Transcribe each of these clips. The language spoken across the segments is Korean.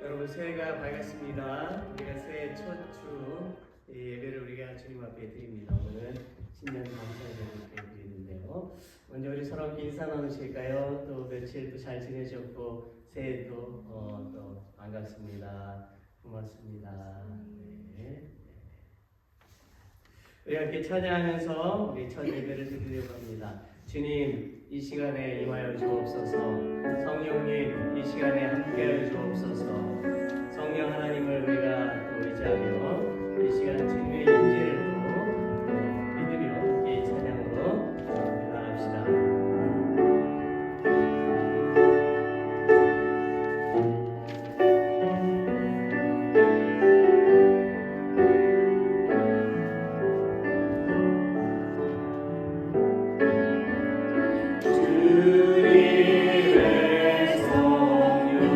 여러분 새해가 밝았습니다. 우리가 새해 첫 주 예배를 우리가 주님 앞에 드립니다. 오늘은 신년 감사예배를 드리는데요. 먼저 우리 서로 함께 인사 나누실까요? 또 며칠 또 잘 지내셨고 새해도 또 반갑습니다. 고맙습니다. 네. 우리 함께 찬양하면서 우리 첫 예배를 드리려고 합니다. 주님 이 시간에 임하여 주옵소서. 성령님 이 시간에 함께하여 주옵소서. 성령 하나님을 우리가 또 의지하며 이 시간 주님의 임재를 또 믿으며 이 찬양으로 나갑시다. 주님의 성령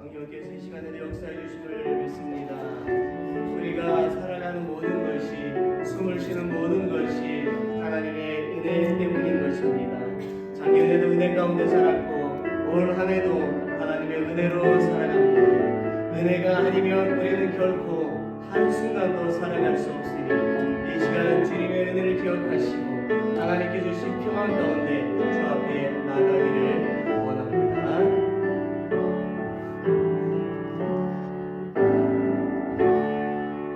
성령께서 이 시간에도 역사해 주심을 믿습니다. 우리가 살아가는 모든 것이, 숨을 쉬는 모든 것이 하나님의 은혜 때문인 것입니다. 작년에도 은혜 가운데 살았고 올 한 해도 하나님의 은혜로 살아갑니다. 은혜가 아니면 우리는 결코 한순간도 살아갈 수 없으니 이 시간은 주님의 은혜를 기억하시고 하나님께 주신 평안 가운데 주 앞에 나가기를 원합니다.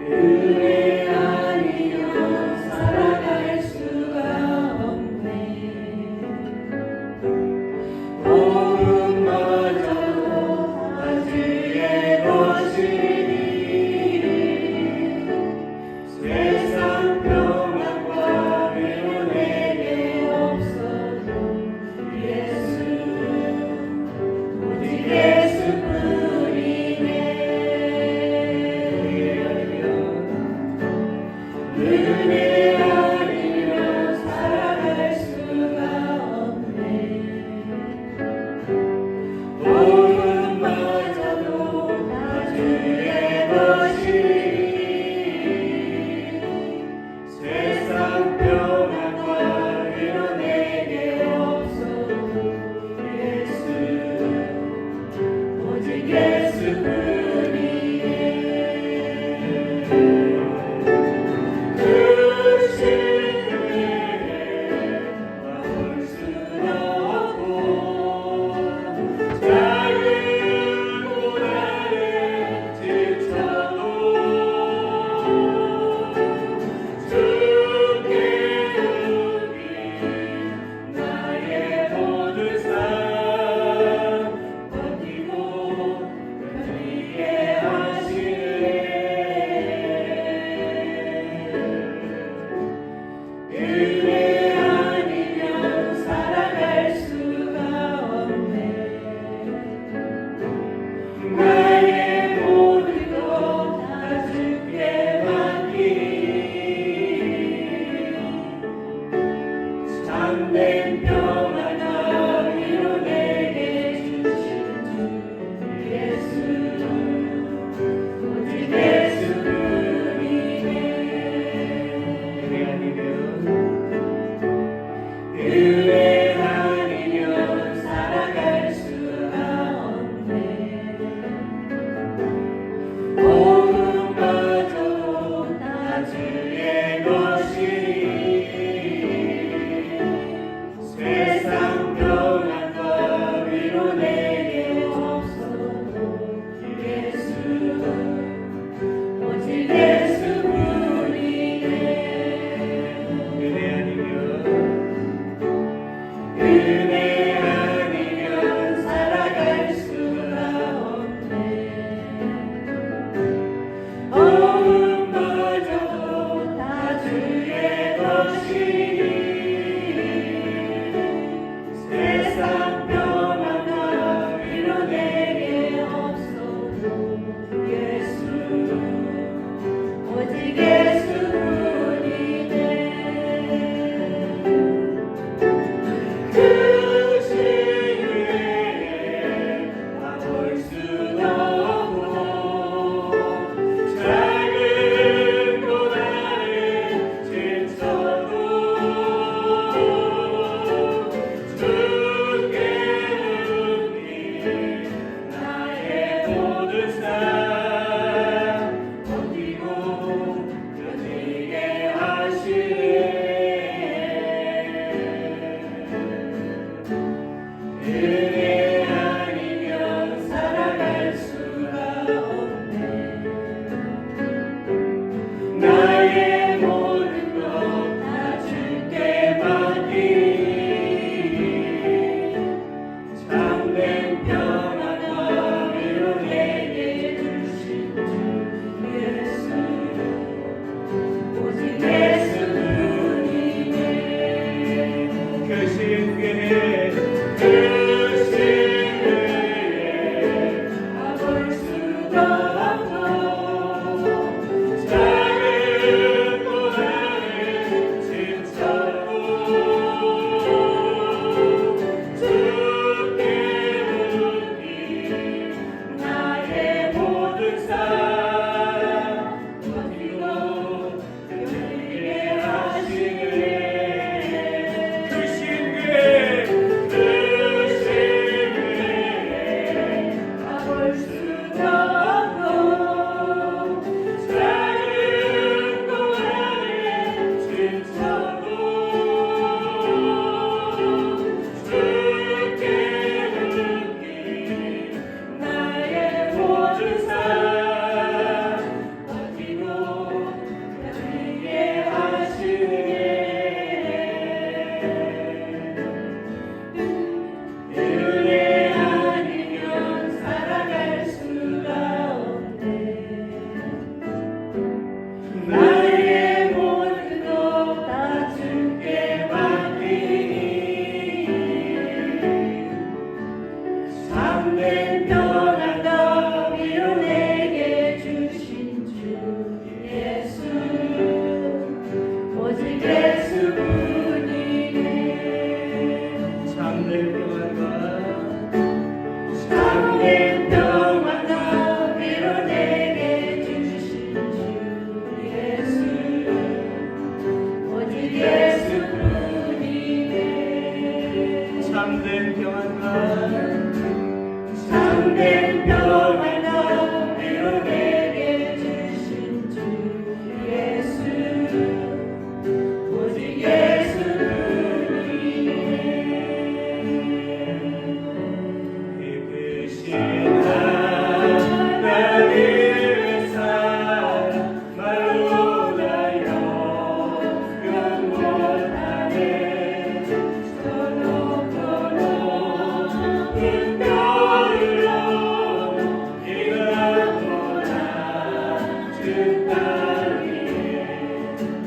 은혜 아니면 살아갈 수가 없네. 복음마저도 가지의 것이니 세상 평안과 위로 내게 없어도 예수 오직 예수뿐이네. 은혜 아니면 살아갈 수가 없네. 복음마저도 다 주의 것이니 세상 평안과 위로 내게 없어도 예수 오직 예수뿐이네. 나의 모든 삶 버티고 참된 평안과 위로 내게 주신 주 예수 오직 예수뿐이네 기쁘신 하나님의 사랑 말로 나여 영원하네 서럽고도 은별로 이가보다 주 땅 위에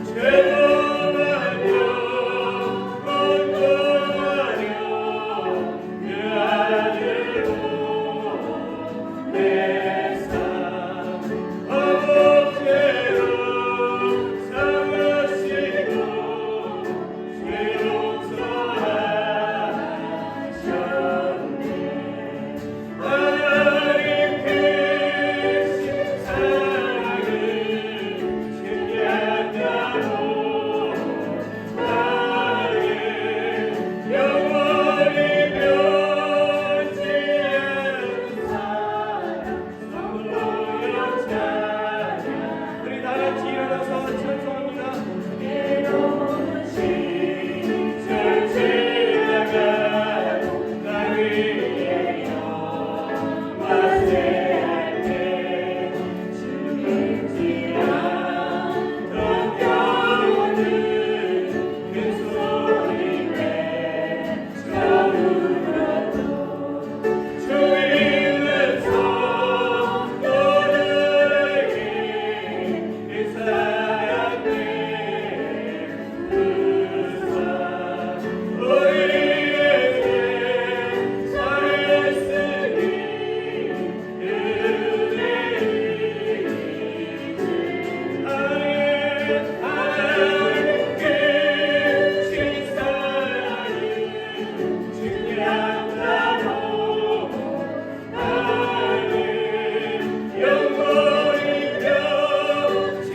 죄송하며 권고하며 그 아들로 내 삶 어제로 삼으시고 죄 용서하셨네 하나님 크신 사랑을 증량하고 나를 영원히 변치 않는 사랑 성도여 찬양 우리 다같이 일어나서 찬송합니다 괴로운 시절 지나가고 나 위에 영화세할 때 죽을지라 더 겨우는 큰 소리에 저울어도 주 있는 성도들에게 그 사랑을 부사 우리에게 살았으니 은혜이지 하나님 크신 사랑을 증량하고 나를 영원히 변치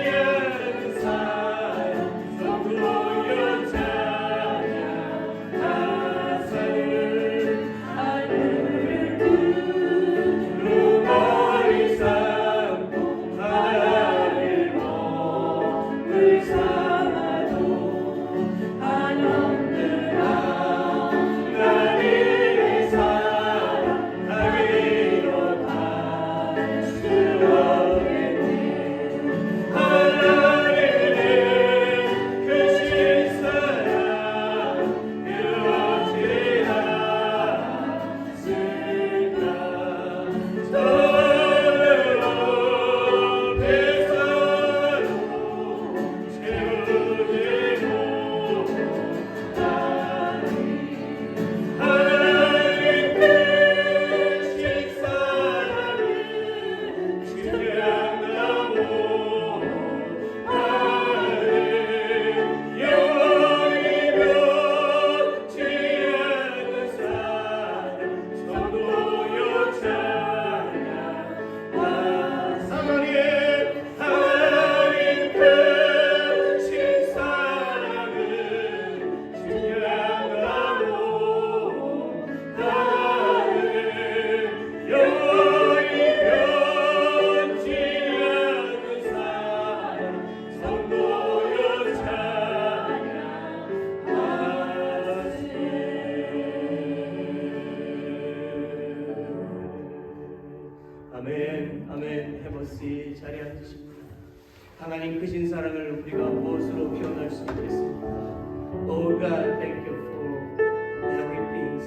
않는 사랑 성도여 찬양하사를 하늘을 두루머리 삼고 바다를 몸을 삼아도 한없는 하나님의 사랑 나위로 닿을 수 없겠네 하나님의 크신 사랑 이루어지라 쓸까 서로 배서로 채우리고 하나님 크신 사랑을 증량하고 나를 영원히 변치 않는 사랑 성도여 찬양하사리 하나님 크신 사랑을 증량하고 나를 영원히 변치 않는 사랑 성도여 찬양하세 아멘 아멘 해보시 자리에 앉으십니다 하나님 크신 사랑을 우리가 무엇으로 표현할 수 있겠습니까? Oh God, thank you for everything.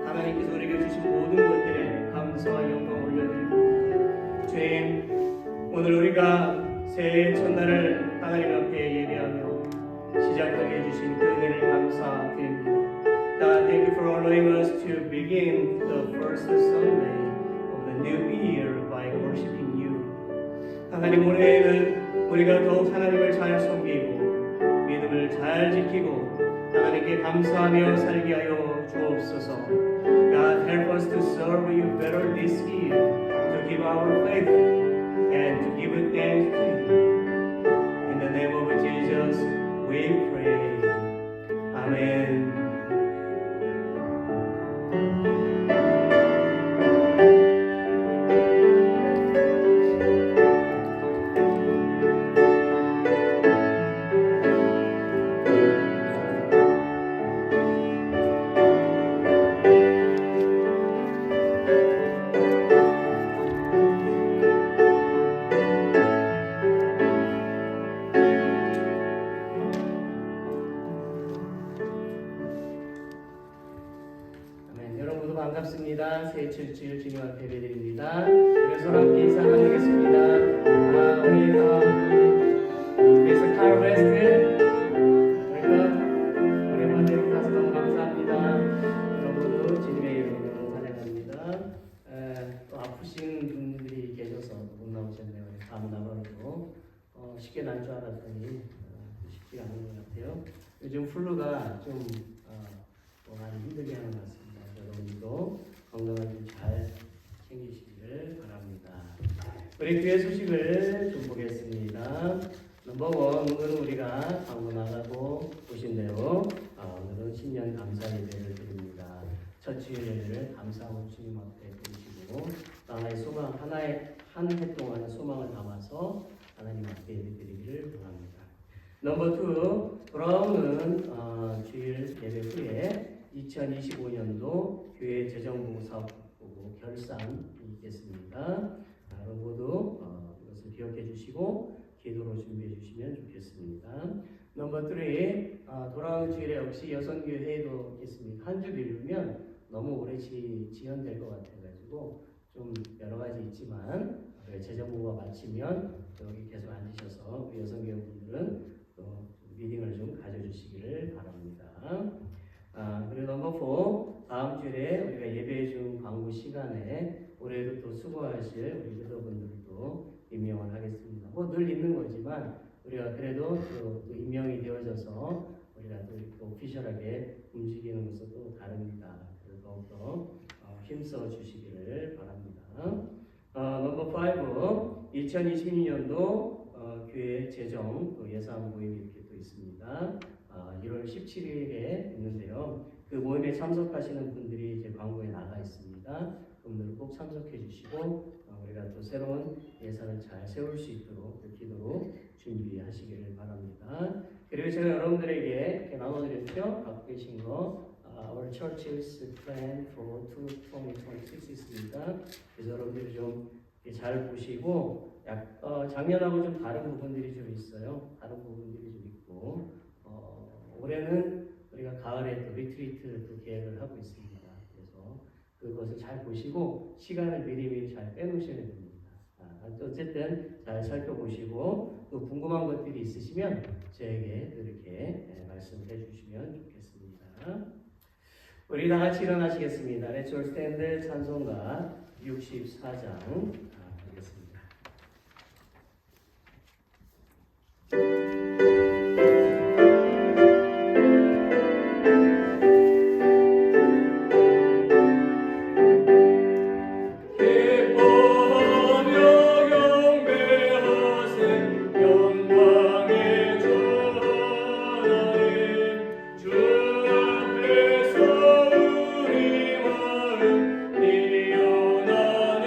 하나님께서 우리에게 주신 모든 것들에 감사와 영광을 올려드립니다. 주님, 오늘 우리가 새해 첫날을 하나님 앞에 예배하며 시작하게 해주신 그 은혜를 감사드립니다. God, thank you for allowing us to begin the first Sunday of the new year by worshiping you. 하나님 올해에는 우리가 더욱 하나님을 잘 섬기고 믿음을 잘 지키고 하나님께 감사하며 살게 하여 주옵소서. God, help us to serve you better this year, to give our faith and to give thanks to you. In the name of Jesus, we pray. Amen. 외칠지 주님 앞에 예배드립니다. 우리 손 함께 인사 나누겠습니다. 우리 그래서 칼 웨스트 우리 만들어 주셔서 너무 감사합니다. 여러분도 주님의 이름으로 환영합니다. 또 아프신 분들이 계셔서 못 나오셨네요. 다음 나가도 쉽게 날 줄 알았더니 쉽지 않은 것 같아요. 요즘 플루가 좀 많이 힘들게 하는 것 같습니다. 여러분도 건강을 잘 챙기시기를 바랍니다. 우리 교회 소식을 좀 보겠습니다. 넘버원, 오늘은 우리가 광고 나가고 보신 대로 오늘은 신년 감사 예배를 드립니다. 첫 주일 예배를 감사하고 주님 앞에 드리시고 하나의 소망, 한 해 동안의 소망을 담아서 하나님 앞에 예배드리기를 바랍니다. 넘버 2, 돌아오는 주일 예배 후에 2025년도 교회 재정부 사업 보고 결산이 있겠습니다. 여러분 모두 이것을 기억해 주시고 기도로 준비해 주시면 좋겠습니다. 넘버 3, 돌아오는 주일에 역시 여성교회 회의도 있겠습니다. 한 주 미루면 너무 오래 지연될 것 같아가지고 좀 여러 가지 있지만 재정부가 마치면 여기 계속 앉으셔서 우리 여성교회 분들은 또 미팅을 좀 가져주시기를 바랍니다. 그리고 넘버 4, 다음 주에 우리가 예배 중 광고 시간에 올해도 또 수고하실 우리 리더분들도 임명을 하겠습니다. 뭐 늘 있는 거지만 우리가 그래도 또 임명이 되어져서 우리가 또 오피셜하게 움직이는 것은 또 다릅니다. 그래서 더욱더 힘써 주시기를 바랍니다. 넘버 5, 2022년도 교회 재정 또 예산 모임이 이렇게 또 있습니다. 1월 17일에 있는데요. 그 모임에 참석하시는 분들이 이제 광고에 나가 있습니다. 그분들 꼭 참석해 주시고 우리가 또 새로운 예산을 잘 세울 수 있도록 기도로 준비하시기를 바랍니다. 그리고 제가 여러분들에게 이렇게 나눠드렸죠. 갖고 계신 거 Our Church's Plan for 2026 있습니다. 그래서 여러분들이 좀 잘 보시고 작년하고 좀 다른 부분들이 좀 있어요. 다른 부분들이 좀 있고 올해는 우리가 가을에 또 리트리트 또 계획을 하고 있습니다. 그래서 그것을 잘 보시고 시간을 미리미리 잘 빼놓으셔야 됩니다. 어쨌든 잘 살펴보시고 또 궁금한 것들이 있으시면 저에게 이렇게 말씀해 주시면 좋겠습니다. 우리 다 같이 일어나시겠습니다. Let's all stand 찬송가 64장 하겠습니다. 주 앞에서 우리 마음 피어나는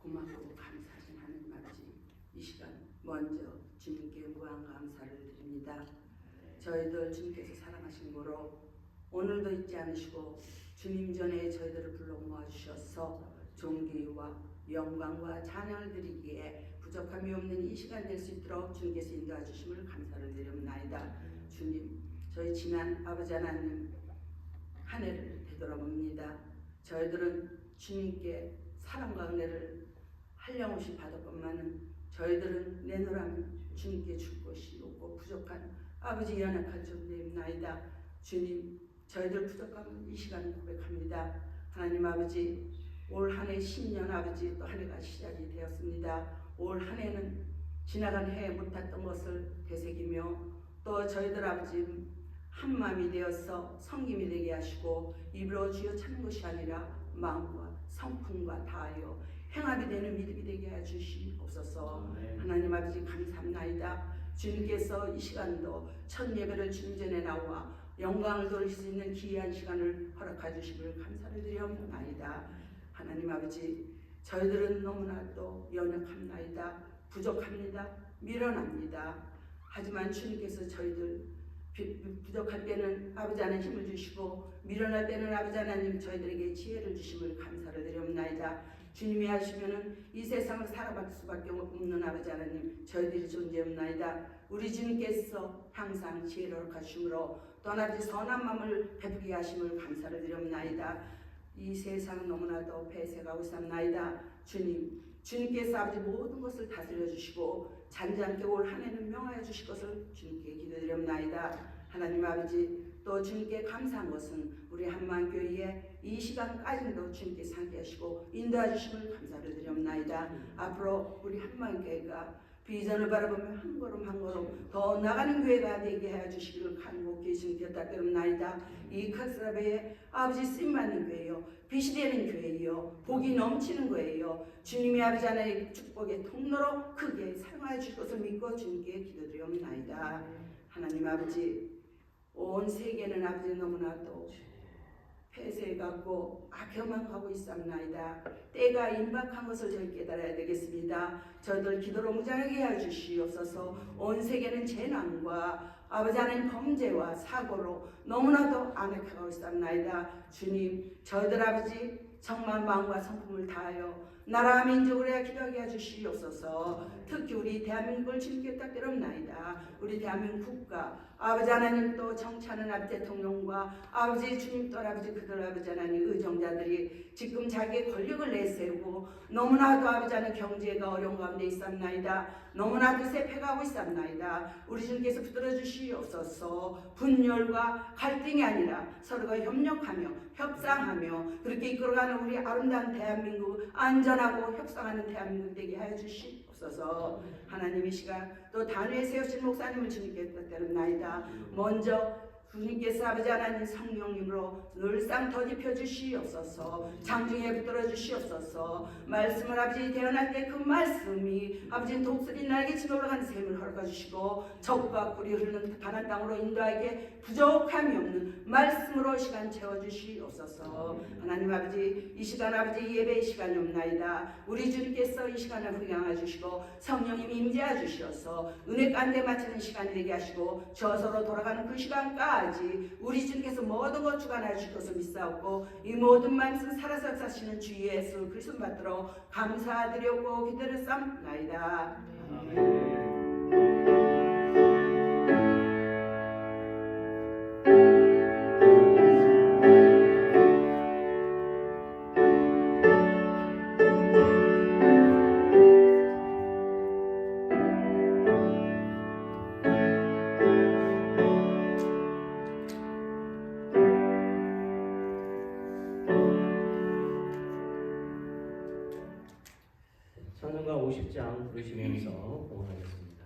고맙고 감사하신 하나님 아버지, 이 시간 먼저 주님께 무한 감사를 드립니다. 저희들 주님께서 사랑하신 거로 오늘도 잊지 않으시고 주님 전에 저희들을 불러 모아주셔서 존귀와 영광과 찬양을 드리기에 부족함이 없는 이 시간 될 수 있도록 주님께서 인도해 주심을 감사를 드립니다. 주님, 저희 지난 아버지 하나님 한 해를 되돌아봅니다. 저희들은 주님께 사랑과 은혜를 한량없이 받았건만은 저희들은 내놓으라면 주님께 줄 것이 없고 부족한 아버지 연약한 존재입나이다. 주님, 저희들 부족함은 이 시간 고백합니다. 하나님 아버지, 올 한 해 신년 아버지 또 한 해가 시작이 되었습니다. 올 한 해는 지나간 해에 못했던 것을 되새기며 또 저희들 아버지 한마음이 되어서 성김이 되게 하시고 입으로 주여 찾는 것이 아니라 마음과 성품과 다하여 행함이 되는 믿음이 되게 해 주시옵소서. 하나님 아버지 감사합나이다. 주님께서 이 시간도 첫 예배를 주님 전에 나와 영광을 돌릴 수 있는 귀한 시간을 허락해 주심을 감사를 드리옵나이다. 하나님 아버지, 저희들은 너무나도 연약합나이다. 부족합니다. 미련합니다. 하지만 주님께서 저희들 부족할 때는 아버지 하나님 힘을 주시고 미련할 때는 아버지 하나님 저희들에게 지혜를 주심을 감사를 드리옵나이다. 주님이 하시면은 이 세상을 살아갈 수밖에 없는 아버지 하나님 저희들이 존재옵나이다. 우리 주님께서 항상 지혜를 하심으로 또 아버지 선한 마음을 베푸게 하심을 감사를 드리옵나이다. 이 세상은 너무나도 폐쇄가고 있사옵나이다. 주님께서 아버지 모든 것을 다스려 주시고 잔잔케 올 한 해는 명하여 주실 것을 주님께 기도드리옵나이다. 하나님 아버지, 또 주님께 감사한 것은 우리 한마음교회에 이 시간까지도 주님께 함께 하시고 인도해 주심을 감사를 드리옵나이다. 앞으로 우리 한마음교회가 비전을 바라보며 한 걸음 한 걸음 더 나가는 교회가 되게 해 주시기를 간곡히 주님께 부탁드립니다. 이 카스라베의 아버지 쓰임받는 교회요, 빛이 되는 교회요, 복이 넘치는 거예요. 주님이 아버지 하나님의 축복의 통로로 크게 사용하여 주실 것을 믿고 주님께 기도드리옵나이다. 하나님 아버지, 온 세계는 아버지 너무나도 폐쇄해갖고 악혀만하고 있사옵나이다. 때가 임박한 것을 저희 깨달아야 되겠습니다. 저희들 기도로 무장하게 해주시옵소서. 온 세계는 재난과 아버지 하나님 범죄와 사고로 너무나도 안익하고 있사옵나이다. 주님, 저희들 아버지 정말 마음과 성품을 다하여 나라와 민족을 위하여 기도하게 해주시옵소서. 특히 우리 대한민국을 주님께 부탁드립나이다. 우리 대한민국 국가 아버지 하나님 또 정치하는 아버지 대통령과 아버지 주님 또 아버지 그들 아버지 하나님 의정자들이 지금 자기의 권력을 내세우고 너무나도 아버지 하나님 경제가 어려운 가운데 있사옵나이다. 너무나도 세패가고 있사옵나이다. 우리 주님께서 붙들어 주시옵소서. 분열과 갈등이 아니라 서로가 협력하며 협상하며 그렇게 이끌어가는 우리 아름다운 대한민국, 안전하고 협상하는 대한민국 되게 하여 주시옵소서. 하나님 이 시간 또 단위에 세우신 목사님을 주님께 부탁드립나이다. 먼저 주님께서 아버지 하나님 성령님으로 늘상 더딥혀 주시옵소서. 장중에 붙들어 주시옵소서. 말씀을 아버지 대언할 때 그 말씀이 아버지 독수리 날개치며 올라가는 샘을 허락해 주시고 적과 꿀이 흐르는 가나안 땅으로 인도하게 부족함이 없는 말씀으로 시간 채워 주시옵소서. 하나님 아버지, 이 시간 아버지 예배의 시간이 없나이다. 우리 주님께서 이 시간을 훈양해 주시고 성령님이 임재해 주시어서 은혜 가운데 맞추는 시간이 되게 하시고 저서로 돌아가는 그 시간까지 우리 주님께서 모든 것 주관하여 주실 것을 믿사옵고 이 모든 말씀 살아서 사시는 주 예수 그리스도 받들어 감사드렸고 기도를 쌉나이다. 찬송가 50장 부르시면서 공헌하겠습니다.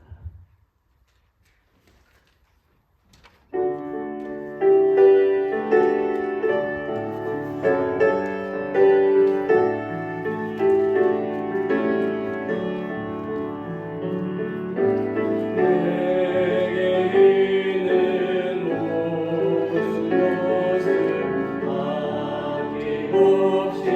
없이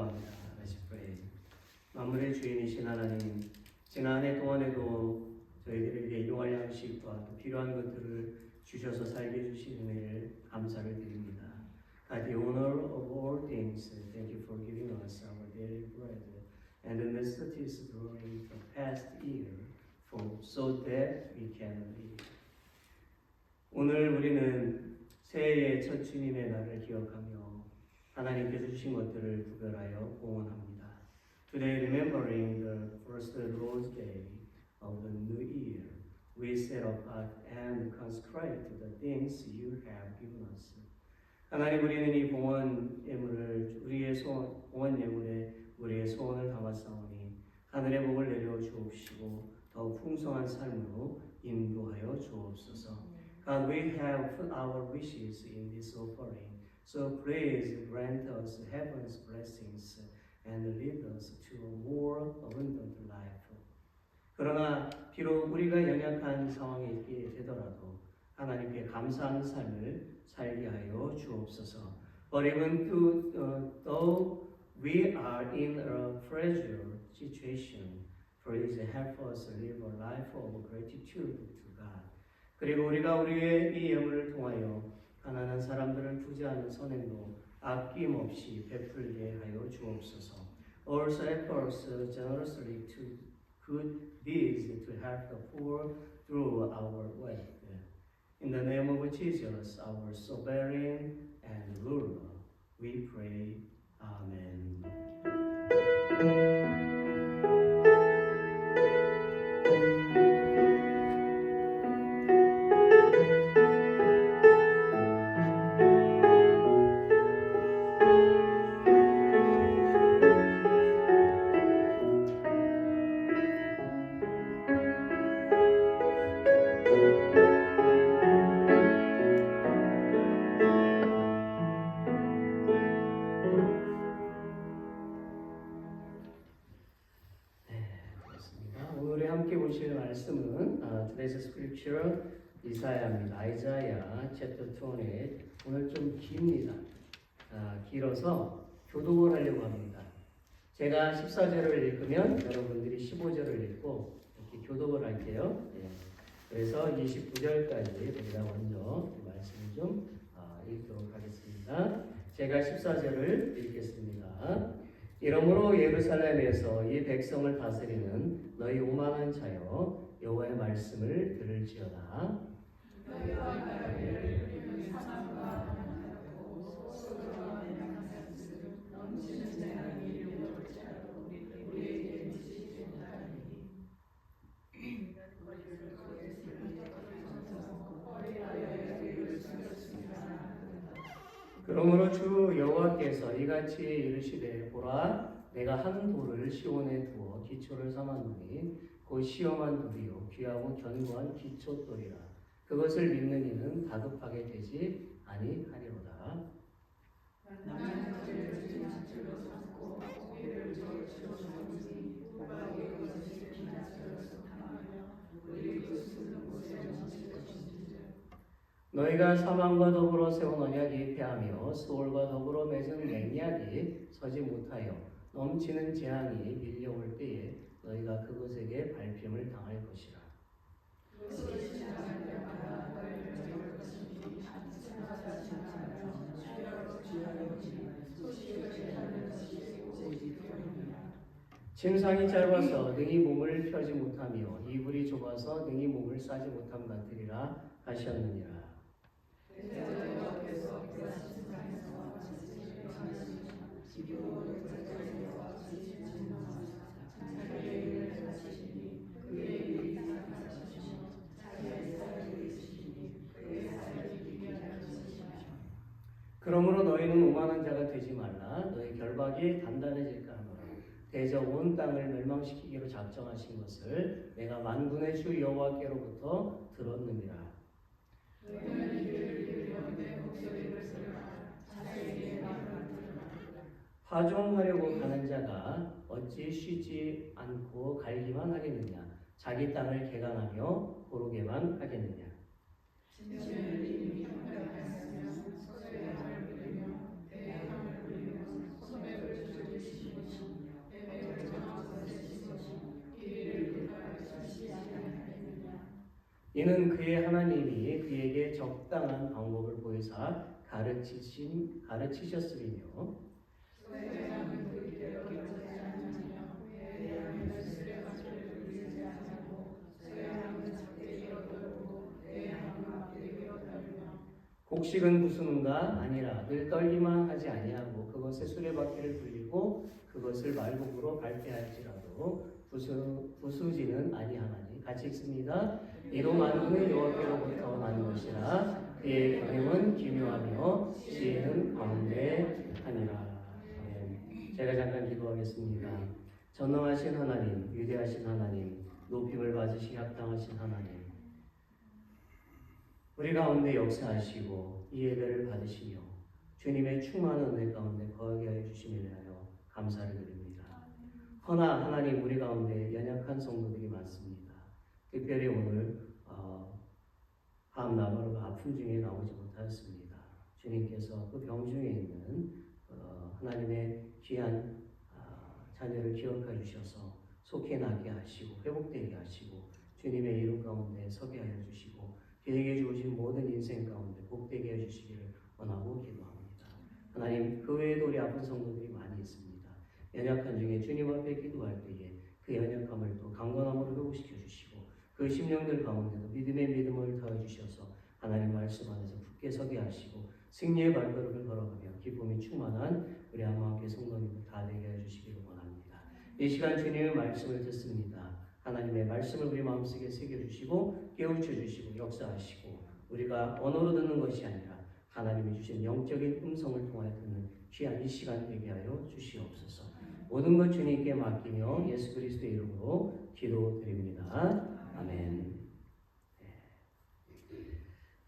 합니다. Let's pray. 만물의 주인이신 하나님, 지난 한 해 동안에도 저희들에게 일용할 양식과 또 필요한 것들을 주셔서 살게 해주신 은혜를 감사를 드립니다. God, the owner of all things, thank you for giving us our daily bread and the necessities during the past year, so that we can live. 오늘 우리는 새해의 첫 주님의 날을 기억하며 하나님께서 주신 것들을 구별하여 공헌합니다. Today, remembering the first Lord's Day of the new year, we set apart and consecrate the things you have given us. 하나님, 우리는 이 봉헌 예물을 봉헌 예물에 우리의 소원을 담았사오니 하늘의 복을 내려 주옵시고 더욱 풍성한 삶으로 인도하여 주옵소서. God, we have put our wishes in this offering, so please grant us heaven's blessings and lead us to a more abundant life. 그러나 비록 우리가 연약한 상황에 있게 되더라도 하나님께 감사하는 삶을 살게 하여 주옵소서. But even though we are in a fragile situation, please help us live a life of gratitude to God. 그리고 우리가 우리의 이 예물을 통하여 가난한 사람들을 부지하는 선행도 아낌없이 베풀게 하여 주옵소서. Also help us generously to good deeds to help the poor through our wealth. In the name of Jesus, our sovereign and ruler, we pray. Amen. 오늘 함께 보실 말씀은 Today's Scripture 이사야입니다. 아이자야 chapter 28. 오늘 좀 깁니다. 길어서 교독을 하려고 합니다. 제가 14절을 읽으면 여러분들이 15절을 읽고 이렇게 교독을 할게요. 그래서 29절까지 우리가 먼저 말씀을 좀 읽도록 하겠습니다. 제가 14절을 읽겠습니다. 이러므로 예루살렘에서 이 백성을 다스리는 너희 오만한 자여 여호와의 말씀을 들을지어다. 그러므로 주 여호와께서 이같이 이르시되 보라 내가 한 돌을 시온에 두어 기초를 삼았노니 곧 시험한 돌이요 귀하고 견고한 기초돌이라. 그것을 믿는 이는 다급하게 되지 아니하리로다. 너희가 사망과 더불어 세운 언약이 패하며 수월과 더불어 맺은 맹약이 서지 못하여 넘치는 재앙이 밀려올 때에 너희가 그것에게 밟힘을 당할 것이라. 침상이 짧아서 능히 몸을 펴지 못하며 이불이 좁아서 능히 몸을 싸지 못함 같으리라 하셨느니라. 그러므로 너희는 오만한 자가 되지 말라. 너희 결박이 단단해질까 하노라. 대저 온 땅을 멸망시키기로 작정하신 것을 내가 만군의 주 여호와께로부터 들었느니라. 파종하려고 가는 자가 어찌 쉬지 않고 갈기만 하겠느냐. 자기 땅을 개간하며 고르게만 하겠느냐. 이는 그의 하나님이 그에게 적당한 방법을 보이사 가르치셨으리며 곡식은 부수는가 아니라 늘 떨기만 하지 아니하고 그것에 수레바퀴를 굴리고 그것을 말복으로 밟게 할지라도 부수지는 아니하나니 같이 읽습니다. 이로 만군의 여호와께로부터 난 것이라 그의 경영은 기묘하며 지혜는 광대하니라. 제가 잠깐 기도하겠습니다. 전능하신 하나님, 위대하신 하나님, 높임을 받으시 합당하신 하나님, 우리 가운데 역사하시고 이 예배를 받으시며 주님의 충만한 은혜 가운데 거하게 하여 주심에 대하여 감사를 드립니다. 허나 하나님, 우리 가운데 연약한 성도들이 많습니다. 특별히 오늘 감나무가 아픔 중에 나오지 못하였습니다. 주님께서 그 병 중에 있는 하나님의 귀한 자녀를 기억해 주셔서 속히 나게 하시고 회복되게 하시고 주님의 이름 가운데 서게 하여 주시고 그에게 주신 모든 인생 가운데 복되게 해주시기를 원하고 기도합니다. 하나님, 그 외에도 우리 아픈 성도들이 많이 있습니다. 연약한 중에 주님 앞에 기도할 때에 그 연약함을 또 강건함으로 회복시켜 주시고 그 심령들 가운데도 믿음의 믿음을 더해 주셔서 하나님 말씀 안에서 굳게 서게 하시고 승리의 발걸음을 걸어가며 기쁨이 충만한 우리 한마음교회 성도님들 다 되게 해주시기를 원합니다. 이 시간 주님의 말씀을 듣습니다. 하나님의 말씀을 우리 마음속에 새겨주시고 깨우쳐 주시고 역사하시고 우리가 언어로 듣는 것이 아니라 하나님이 주신 영적인 음성을 통하여 듣는 귀한 이 시간 되게 하여 주시옵소서. 모든 것 주님께 맡기며 예수 그리스도의 이름으로 기도드립니다. 아멘.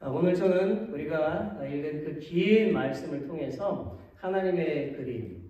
오늘 저는 우리가 읽은 그 긴 말씀을 통해서 하나님의 그림,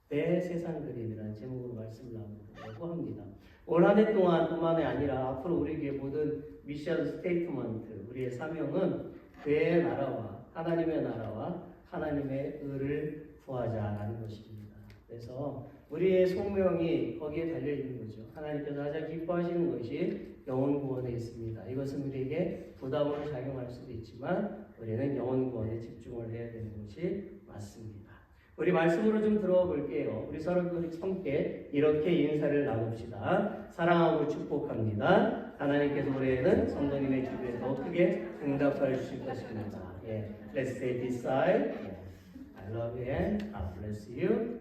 내 세상 그림이라는 제목으로 말씀을 나누려고 합니다. 올 한 해 동안 뿐만이 아니라 앞으로 우리에게 모든 미션 스테이트먼트, 우리의 사명은 그의 나라와 하나님의 나라와 하나님의 의를 구하자라는 것입니다. 그래서 우리의 소명이 거기에 달려있는 거죠. 하나님께서 가장 기뻐하시는 것이 영혼 구원에 있습니다. 이것은 우리에게 부담으로 작용할 수도 있지만 우리는 영혼 구원에 집중을 해야 되는 것이 맞습니다. 우리 말씀으로 좀 들어가 볼게요. 우리 서로 함께 이렇게 인사를 나눕시다. 사랑하고 축복합니다. 하나님께서 올해에는 성도님의 기도에 더 크게 응답하여 주실 것입니다. Let's say this side. I love you and God bless you.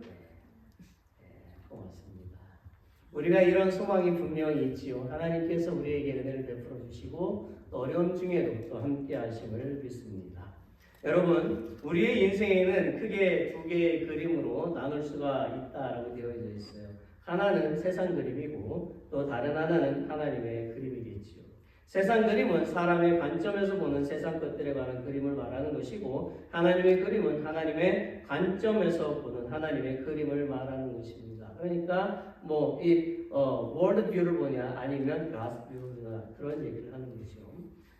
고맙습니다. 우리가 이런 소망이 분명히 있지요. 하나님께서 우리에게 은혜를 베풀어 주시고 또 어려움 중에도 또 함께 하심을 믿습니다. 여러분, 우리의 인생에는 크게 두 개의 그림으로 나눌 수가 있다라고 되어져 있어요. 하나는 세상 그림이고 또 다른 하나는 하나님의 그림이겠지요. 세상 그림은 사람의 관점에서 보는 세상 것들에 관한 그림을 말하는 것이고 하나님의 그림은 하나님의 관점에서 보는 하나님의 그림을 말하는 것입니다. 그러니까 이 월드 뷰를 보냐 아니면 가스 뷰나 그런 얘기를 하는 것이죠.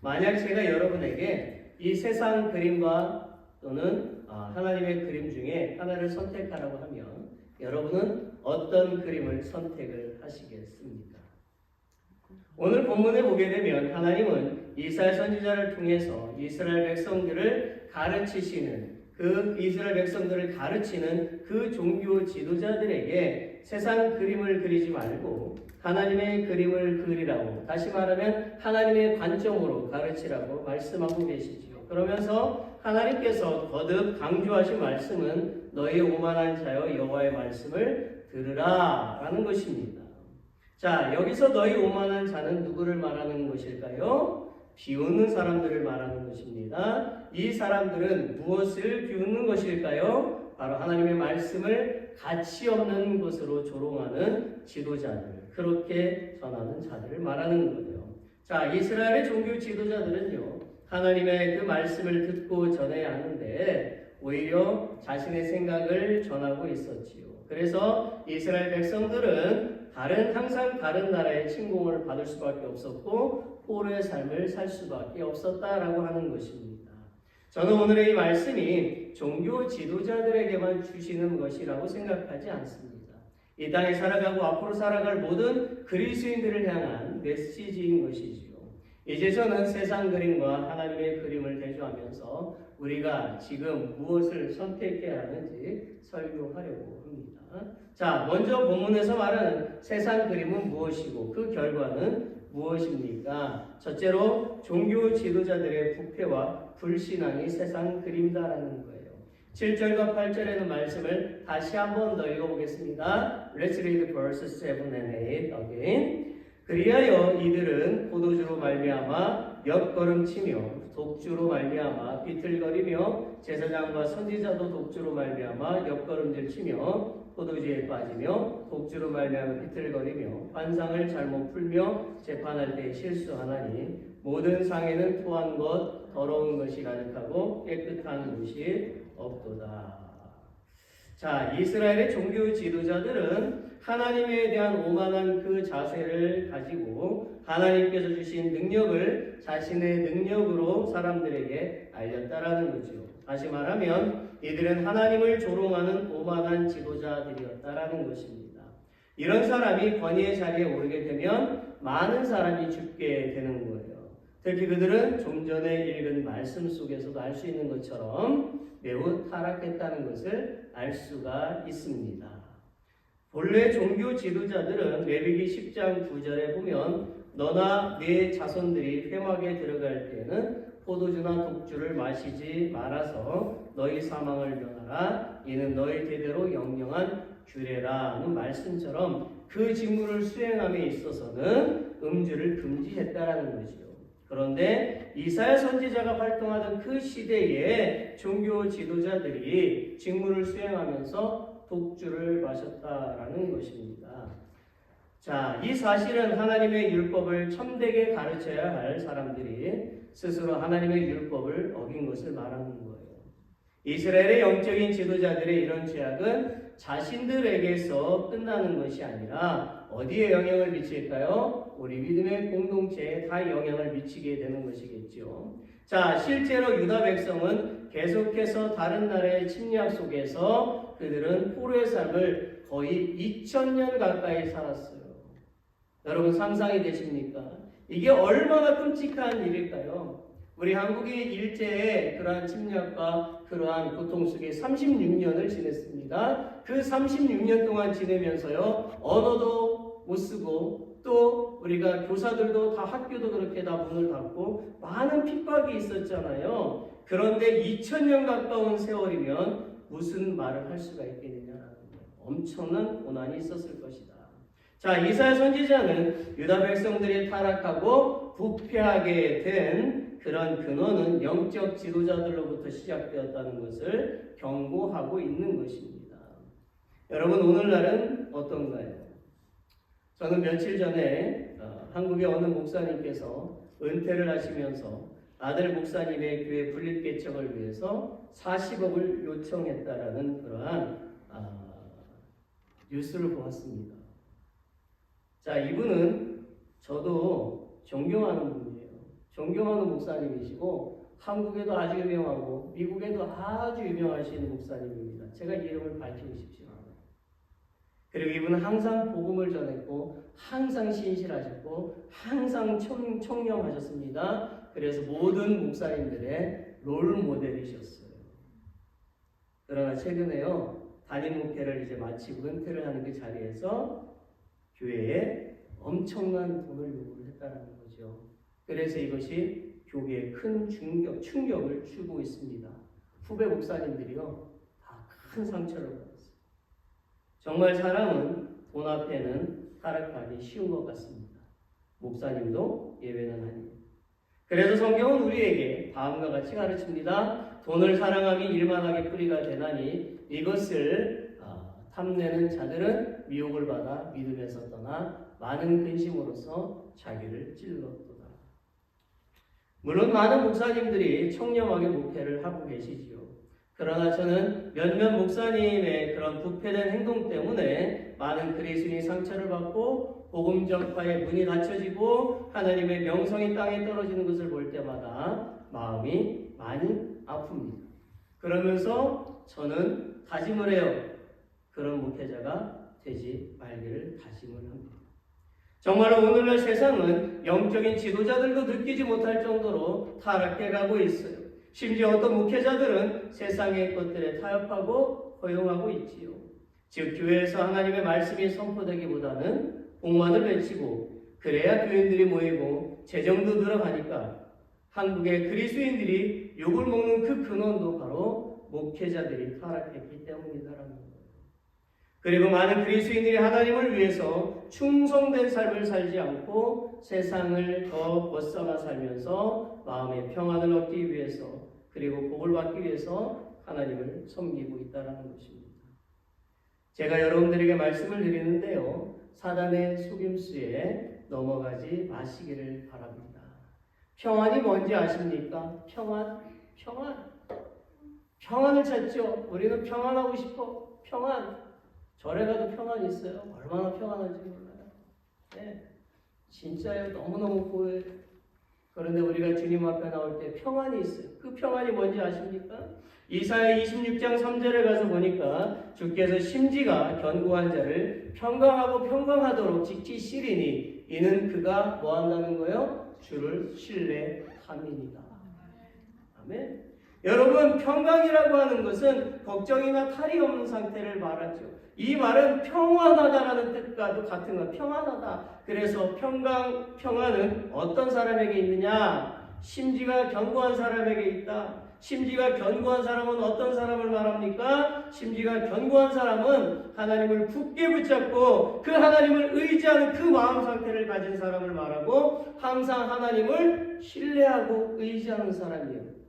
만약 제가 여러분에게 이 세상 그림과 또는 하나님의 그림 중에 하나를 선택하라고 하면 여러분은 어떤 그림을 선택을 하시겠습니까? 오늘 본문에 보게 되면 하나님은 이사야 선지자를 통해서 이스라엘 백성들을 가르치시는 그 종교 지도자들에게 세상 그림을 그리지 말고 하나님의 그림을 그리라고, 다시 말하면 하나님의 관점으로 가르치라고 말씀하고 계시지요. 그러면서 하나님께서 거듭 강조하신 말씀은 너희 오만한 자여 여호와의 말씀을 들으라 라는 것입니다. 자, 여기서 너희 오만한 자는 누구를 말하는 것일까요? 비웃는 사람들을 말하는 것입니다. 이 사람들은 무엇을 비웃는 것일까요? 바로 하나님의 말씀을 가치 없는 것으로 조롱하는 지도자들, 그렇게 전하는 자들을 말하는 거예요. 자, 이스라엘의 종교 지도자들은요, 하나님의 그 말씀을 듣고 전해야 하는데 오히려 자신의 생각을 전하고 있었지요. 그래서 이스라엘 백성들은 항상 다른 나라의 침공을 받을 수밖에 없었고 포로의 삶을 살 수밖에 없었다라고 하는 것입니다. 저는 오늘의 이 말씀이 종교 지도자들에게만 주시는 것이라고 생각하지 않습니다. 이 땅에 살아가고 앞으로 살아갈 모든 그리스도인들을 향한 메시지인 것이지요. 이제 저는 세상 그림과 하나님의 그림을 대조하면서 우리가 지금 무엇을 선택해야 하는지 설교하려고 합니다. 자, 먼저 본문에서 말하는 세상 그림은 무엇이고 그 결과는 무엇입니까? 첫째로 종교 지도자들의 부패와 불신앙이 세상 그림다라는 거예요. 7절과 8절에는 말씀을 다시 한 번 더 읽어보겠습니다. Let's read verses 7 and 8 again. 그리하여 이들은 포도주로 말미암아 엿걸음치며 독주로 말미암아 비틀거리며 제사장과 선지자도 독주로 말미암아 엿걸음질치며 포도주에 빠지며 독주로 말미암아 비틀거리며 환상을 잘못 풀며 재판할 때 실수하나니 모든 상에는 토한 것 더러운 것이 가득하고 깨끗한 곳이 없도다. 자, 이스라엘의 종교 지도자들은 하나님에 대한 오만한 그 자세를 가지고 하나님께서 주신 능력을 자신의 능력으로 사람들에게 알렸다라는 거죠. 다시 말하면 이들은 하나님을 조롱하는 오만한 지도자들이었다라는 것입니다. 이런 사람이 권위의 자리에 오르게 되면 많은 사람이 죽게 되는 거예요. 특히 그들은 좀 전에 읽은 말씀 속에서도 알 수 있는 것처럼 매우 타락했다는 것을 알 수가 있습니다. 본래 종교 지도자들은 레위기 10장 9절에 보면 너나 네 자손들이 회막에 들어갈 때에는 포도주나 독주를 마시지 말아서 너희 사망을 면하라. 이는 너희 대대로 영영한 규례라는 말씀처럼 그 직무를 수행함에 있어서는 음주를 금지했다라는 거지요. 그런데 이사야 선지자가 활동하던 그 시대에 종교 지도자들이 직무를 수행하면서 독주를 마셨다라는 것입니다. 자, 이 사실은 하나님의 율법을 참되게 가르쳐야 할 사람들이 스스로 하나님의 율법을 어긴 것을 말하는 거예요. 이스라엘의 영적인 지도자들의 이런 죄악은 자신들에게서 끝나는 것이 아니라 어디에 영향을 미칠까요? 우리 믿음의 공동체에 다 영향을 미치게 되는 것이겠죠. 자, 실제로 유다 백성은 계속해서 다른 나라의 침략 속에서 그들은 포로의 삶을 거의 2000년 가까이 살았어요. 여러분 상상이 되십니까? 이게 얼마나 끔찍한 일일까요? 우리 한국이 일제의 그러한 침략과 그러한 고통 속에 36년을 지냈습니다. 그 36년 동안 지내면서요, 언어도 못 쓰고 또 우리가 교사들도 다 학교도 그렇게 다 문을 닫고 많은 핍박이 있었잖아요. 그런데 2000년 가까운 세월이면 무슨 말을 할 수가 있겠느냐라는 거예요. 엄청난 고난이 있었을 것이다. 자, 이사야 선지자는 유다 백성들이 타락하고 부패하게 된 그런 근원은 영적 지도자들로부터 시작되었다는 것을 경고하고 있는 것입니다. 여러분 오늘날은 어떤가요? 저는 며칠 전에 한국의 어느 목사님께서 은퇴를 하시면서 아들 목사님의 교회 분립 개척을 위해서 40억을 요청했다라는 그러한 뉴스를 보았습니다. 자, 이분은 저도 존경하는 분이에요. 존경하는 목사님이시고 한국에도 아주 유명하고 미국에도 아주 유명하신 목사님입니다. 제가 이름을 밝히고 싶지 않아요. 그리고 이분은 항상 복음을 전했고 항상 신실하셨고 항상 청렴하셨습니다. 그래서 모든 목사님들의 롤 모델이셨어요. 그러나 최근에요, 담임 목회를 이제 마치고 은퇴를 하는 그 자리에서 교회에 엄청난 돈을 요구를 했다는 거죠. 그래서 이것이 교회에 큰 충격을 주고 있습니다. 후배 목사님들이요, 다 큰 상처를 받았어요. 정말 사람은 돈 앞에는 타락하기 쉬운 것 같습니다. 목사님도 예외는 아니에요. 그래서 성경은 우리에게 다음과 같이 가르칩니다. 돈을 사랑함이 일만하게 뿌리가 되나니 이것을 탐내는 자들은 미혹을 받아 믿음에서 떠나 많은 근심으로써 자기를 찔렀도다. 물론 많은 목사님들이 청렴하게 목회를 하고 계시지요. 그러나 저는 몇몇 목사님의 그런 부패된 행동 때문에 많은 그리스도인이 상처를 받고 복음 전파의 문이 닫혀지고 하나님의 명성이 땅에 떨어지는 것을 볼 때마다 마음이 많이 아픕니다. 그러면서 저는 다짐을 해요. 그런 목회자가 되지 말기를 다짐을 합니다. 정말로 오늘날 세상은 영적인 지도자들도 느끼지 못할 정도로 타락해 가고 있어요. 심지어 어떤 목회자들은 세상의 것들에 타협하고 허용하고 있지요. 즉 교회에서 하나님의 말씀이 선포되기보다는 복만을 외치고 그래야 교인들이 모이고 재정도 늘어가니까 한국의 그리스도인들이 욕을 먹는 그 근원도 바로 목회자들이 타락했기 때문이다라는 거예요. 그리고 많은 그리스도인들이 하나님을 위해서 충성된 삶을 살지 않고 세상을 더 벗어나 살면서 마음의 평안을 얻기 위해서 그리고 복을 받기 위해서 하나님을 섬기고 있다는 것입니다. 제가 여러분들에게 말씀을 드리는데요. 사단의 속임수에 넘어가지 마시기를 바랍니다. 평안이 뭔지 아십니까? 평안을 찾죠. 우리는 평안하고 싶어. 평안. 절에 가도 평안이 있어요. 얼마나 평안한지 몰라요. 네. 진짜요. 너무너무 보여요. 그런데 우리가 주님 앞에 나올 때 평안이 있어요. 그 평안이 뭔지 아십니까? 이사야 26장 3절에 가서 보니까 주께서 심지가 견고한 자를 평강하고 평강하도록 지키시리니 이는 그가 뭐 한다는 거예요? 주를 신뢰함이니라. 아멘. 여러분, 평강이라고 하는 것은 걱정이나 탈이 없는 상태를 말하죠. 이 말은 평안하다라는 뜻과도 같은 것. 평안하다. 그래서 평안은 어떤 사람에게 있느냐? 심지가 견고한 사람에게 있다. 심지가 견고한 사람은 어떤 사람을 말합니까? 심지가 견고한 사람은 하나님을 굳게 붙잡고 그 하나님을 의지하는 그 마음 상태를 가진 사람을 말하고 항상 하나님을 신뢰하고 의지하는 사람이에요.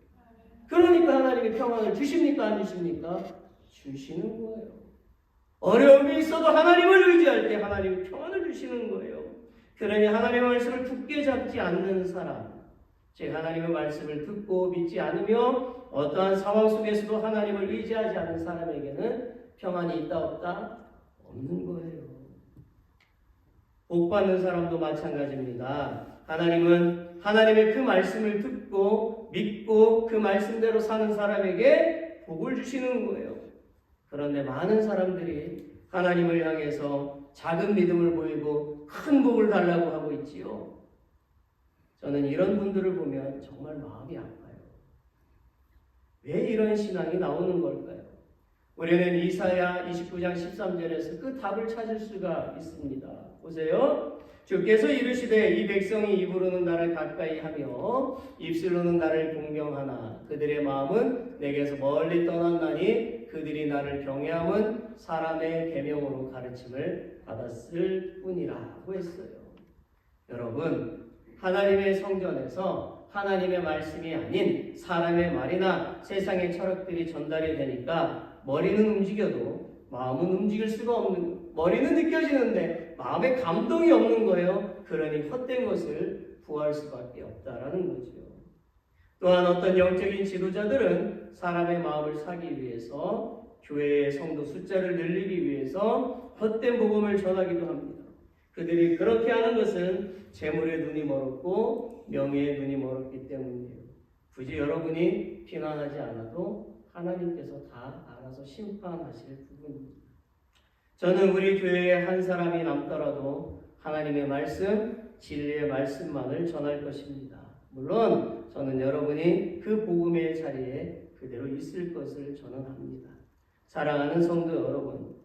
그러니까 하나님이 평안을 주십니까? 안 주십니까? 주시는 거예요. 어려움이 있어도 하나님을 의지할 때 하나님이 평안을 주시는 거예요. 그러니 하나님의 말씀을 굳게 잡지 않는 사람, 즉 하나님의 말씀을 듣고 믿지 않으며 어떠한 상황 속에서도 하나님을 의지하지 않는 사람에게는 평안이 있다 없다? 없는 거예요. 복 받는 사람도 마찬가지입니다. 하나님은 하나님의 그 말씀을 듣고 믿고 그 말씀대로 사는 사람에게 복을 주시는 거예요. 그런데 많은 사람들이 하나님을 향해서 작은 믿음을 보이고 큰 복을 달라고 하고 있지요. 저는 이런 분들을 보면 정말 마음이 아파요. 왜 이런 신앙이 나오는 걸까요? 우리는 이사야 29장 13절에서 그 답을 찾을 수가 있습니다. 보세요. 주께서 이르시되 이 백성이 입으로는 나를 가까이 하며 입술로는 나를 공경하나 그들의 마음은 내게서 멀리 떠났나니 그들이 나를 경외함은 사람의 계명으로 가르침을 받았을 뿐이라고 했어요. 여러분, 하나님의 성전에서 하나님의 말씀이 아닌 사람의 말이나 세상의 철학들이 전달이 되니까 머리는 움직여도 마음은 움직일 수가 없는 거예요. 머리는 느껴지는데 마음에 감동이 없는 거예요. 그러니 헛된 것을 구할 수밖에 없다라는 거죠. 또한 어떤 영적인 지도자들은 사람의 마음을 사기 위해서 교회의 성도 숫자를 늘리기 위해서 헛된 복음을 전하기도 합니다. 그들이 그렇게 하는 것은 재물의 눈이 멀었고 명예의 눈이 멀었기 때문이에요. 굳이 여러분이 비난하지 않아도 하나님께서 다 알아서 심판하실 부분입니다. 저는 우리 교회에 한 사람이 남더라도 하나님의 말씀, 진리의 말씀만을 전할 것입니다. 물론 저는 여러분이 그 복음의 자리에 그대로 있을 것을 저는 합니다. 사랑하는 성도 여러분,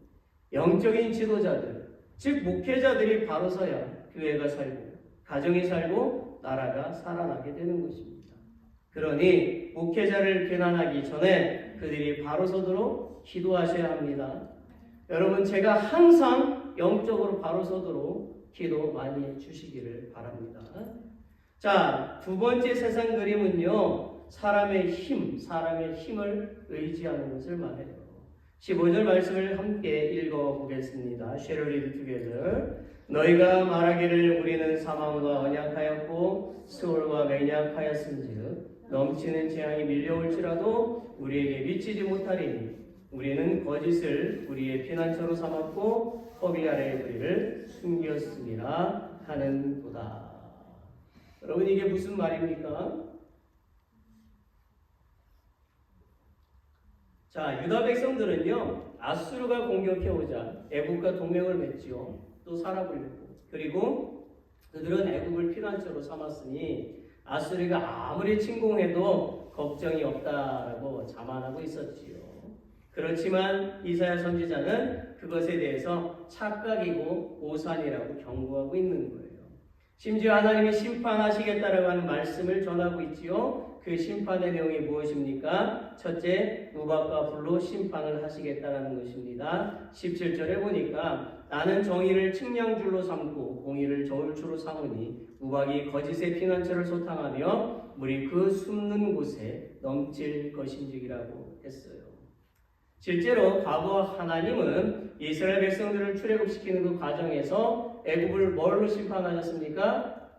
영적인 지도자들, 즉 목회자들이 바로 서야 교회가 살고 가정이 살고 나라가 살아나게 되는 것입니다. 그러니 목회자를 비난하기 전에 그들이 바로 서도록 기도하셔야 합니다. 여러분, 제가 항상 영적으로 바로 서도록 기도 많이 해주시기를 바랍니다. 자, 두 번째 세상 그림은요, 사람의 힘을 의지하는 것을 말해요. 15절 말씀을 함께 읽어보겠습니다. Shall we read together? 너희가 말하기를 우리는 사망과 언약하였고 수월과 맹약하였은즉 넘치는 재앙이 밀려올지라도 우리에게 미치지 못하리니 우리는 거짓을 우리의 피난처로 삼았고 허비 아래에 우리를 숨겼음이라 하는도다. 여러분, 이게 무슨 말입니까? 자, 유다 백성들은요, 아수르가 공격해오자 애국과 동맹을 맺지요. 또 살아보려고. 그리고 그들은 애굽을 피난처로 삼았으니 아수리가 아무리 침공해도 걱정이 없다라고 자만하고 있었지요. 그렇지만 이사야 선지자는 그것에 대해서 착각이고 오산이라고 경고하고 있는 거예요. 심지어 하나님이 심판하시겠다라고 하는 말씀을 전하고 있지요. 그 심판의 내용이 무엇입니까? 첫째, 우박과 불로 심판을 하시겠다라는 것입니다. 17절에 보니까 나는 정의를 측량줄로 삼고 공의를 저울추로 삼으니 우박이 거짓의 피난처를 소탕하며 물이 그 숨는 곳에 넘칠 것인지라고 했어요. 실제로 과거 하나님은 이스라엘 백성들을 출애굽시키는 그 과정에서 애굽을 뭘로 심판하셨습니까?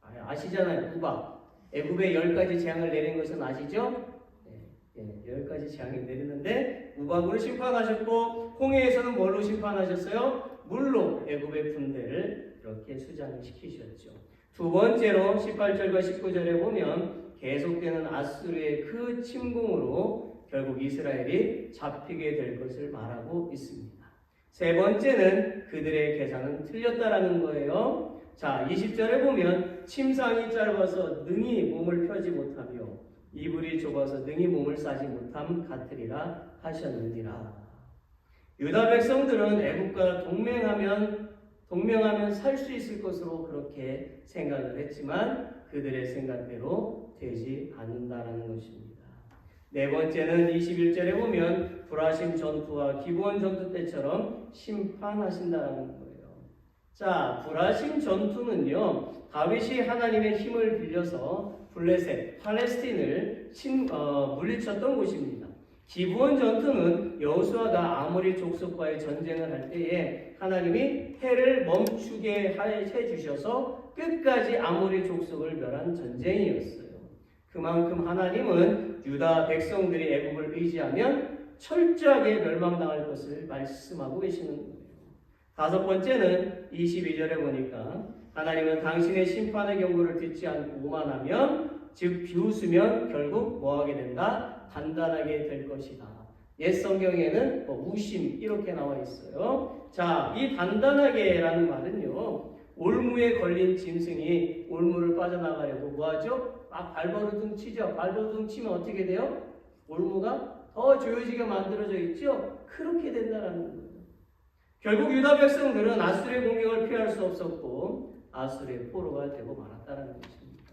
아시잖아요. 우박. 애굽에 10가지 재앙을 내린 것은 아시죠? 10가지 재앙을 내리는데 우박으로 심판하셨고 홍해에서는 뭘로 심판하셨어요? 물로 애굽의 군대를 이렇게 수장시키셨죠. 두 번째로 18절과 19절에 보면 계속되는 아수르의 그 침공으로 결국 이스라엘이 잡히게 될 것을 말하고 있습니다. 세 번째는 그들의 계산은 틀렸다라는 거예요. 자, 20절에 보면 침상이 짧아서 능히 몸을 펴지 못하며 이불이 좁아서 능히 몸을 싸지 못함 같으리라 하셨느니라. 유다 백성들은 애국과 동맹하면 살 수 있을 것으로 그렇게 생각을 했지만 그들의 생각대로 되지 않는다라는 것입니다. 네 번째는 21절에 보면 불하심 전투와 기브온 전투 때처럼 심판하신다라는 거예요. 자, 불하심 전투는요, 다윗이 하나님의 힘을 빌려서 블레셋, 팔레스틴을 물리쳤던 곳입니다. 기브온 전투는 여호수아가 아모리 족속과의 전쟁을 할 때에 하나님이 해를 멈추게 해주셔서 끝까지 아모리 족속을 멸한 전쟁이었어요. 그만큼 하나님은 유다 백성들이 애굽을 의지하면 철저하게 멸망당할 것을 말씀하고 계시는 거예요. 다섯 번째는 22절에 보니까 하나님은 당신의 심판의 경고를 듣지 않고 오만하면 즉 비웃으면 결국 뭐하게 된다? 단단하게 될 것이다. 옛 성경에는 우심 이렇게 나와 있어요. 자, 이 단단하게라는 말은요, 올무에 걸린 짐승이 올무를 빠져나가려고 뭐하죠? 막 발버둥 치죠. 발버둥 치면 어떻게 돼요? 올무가 더 조여지게 만들어져 있죠. 그렇게 된다라는 거예요. 결국 유다 백성들은 아수르의 공격을 피할 수 없었고 아수르의 포로가 되고 말았다는 것입니다.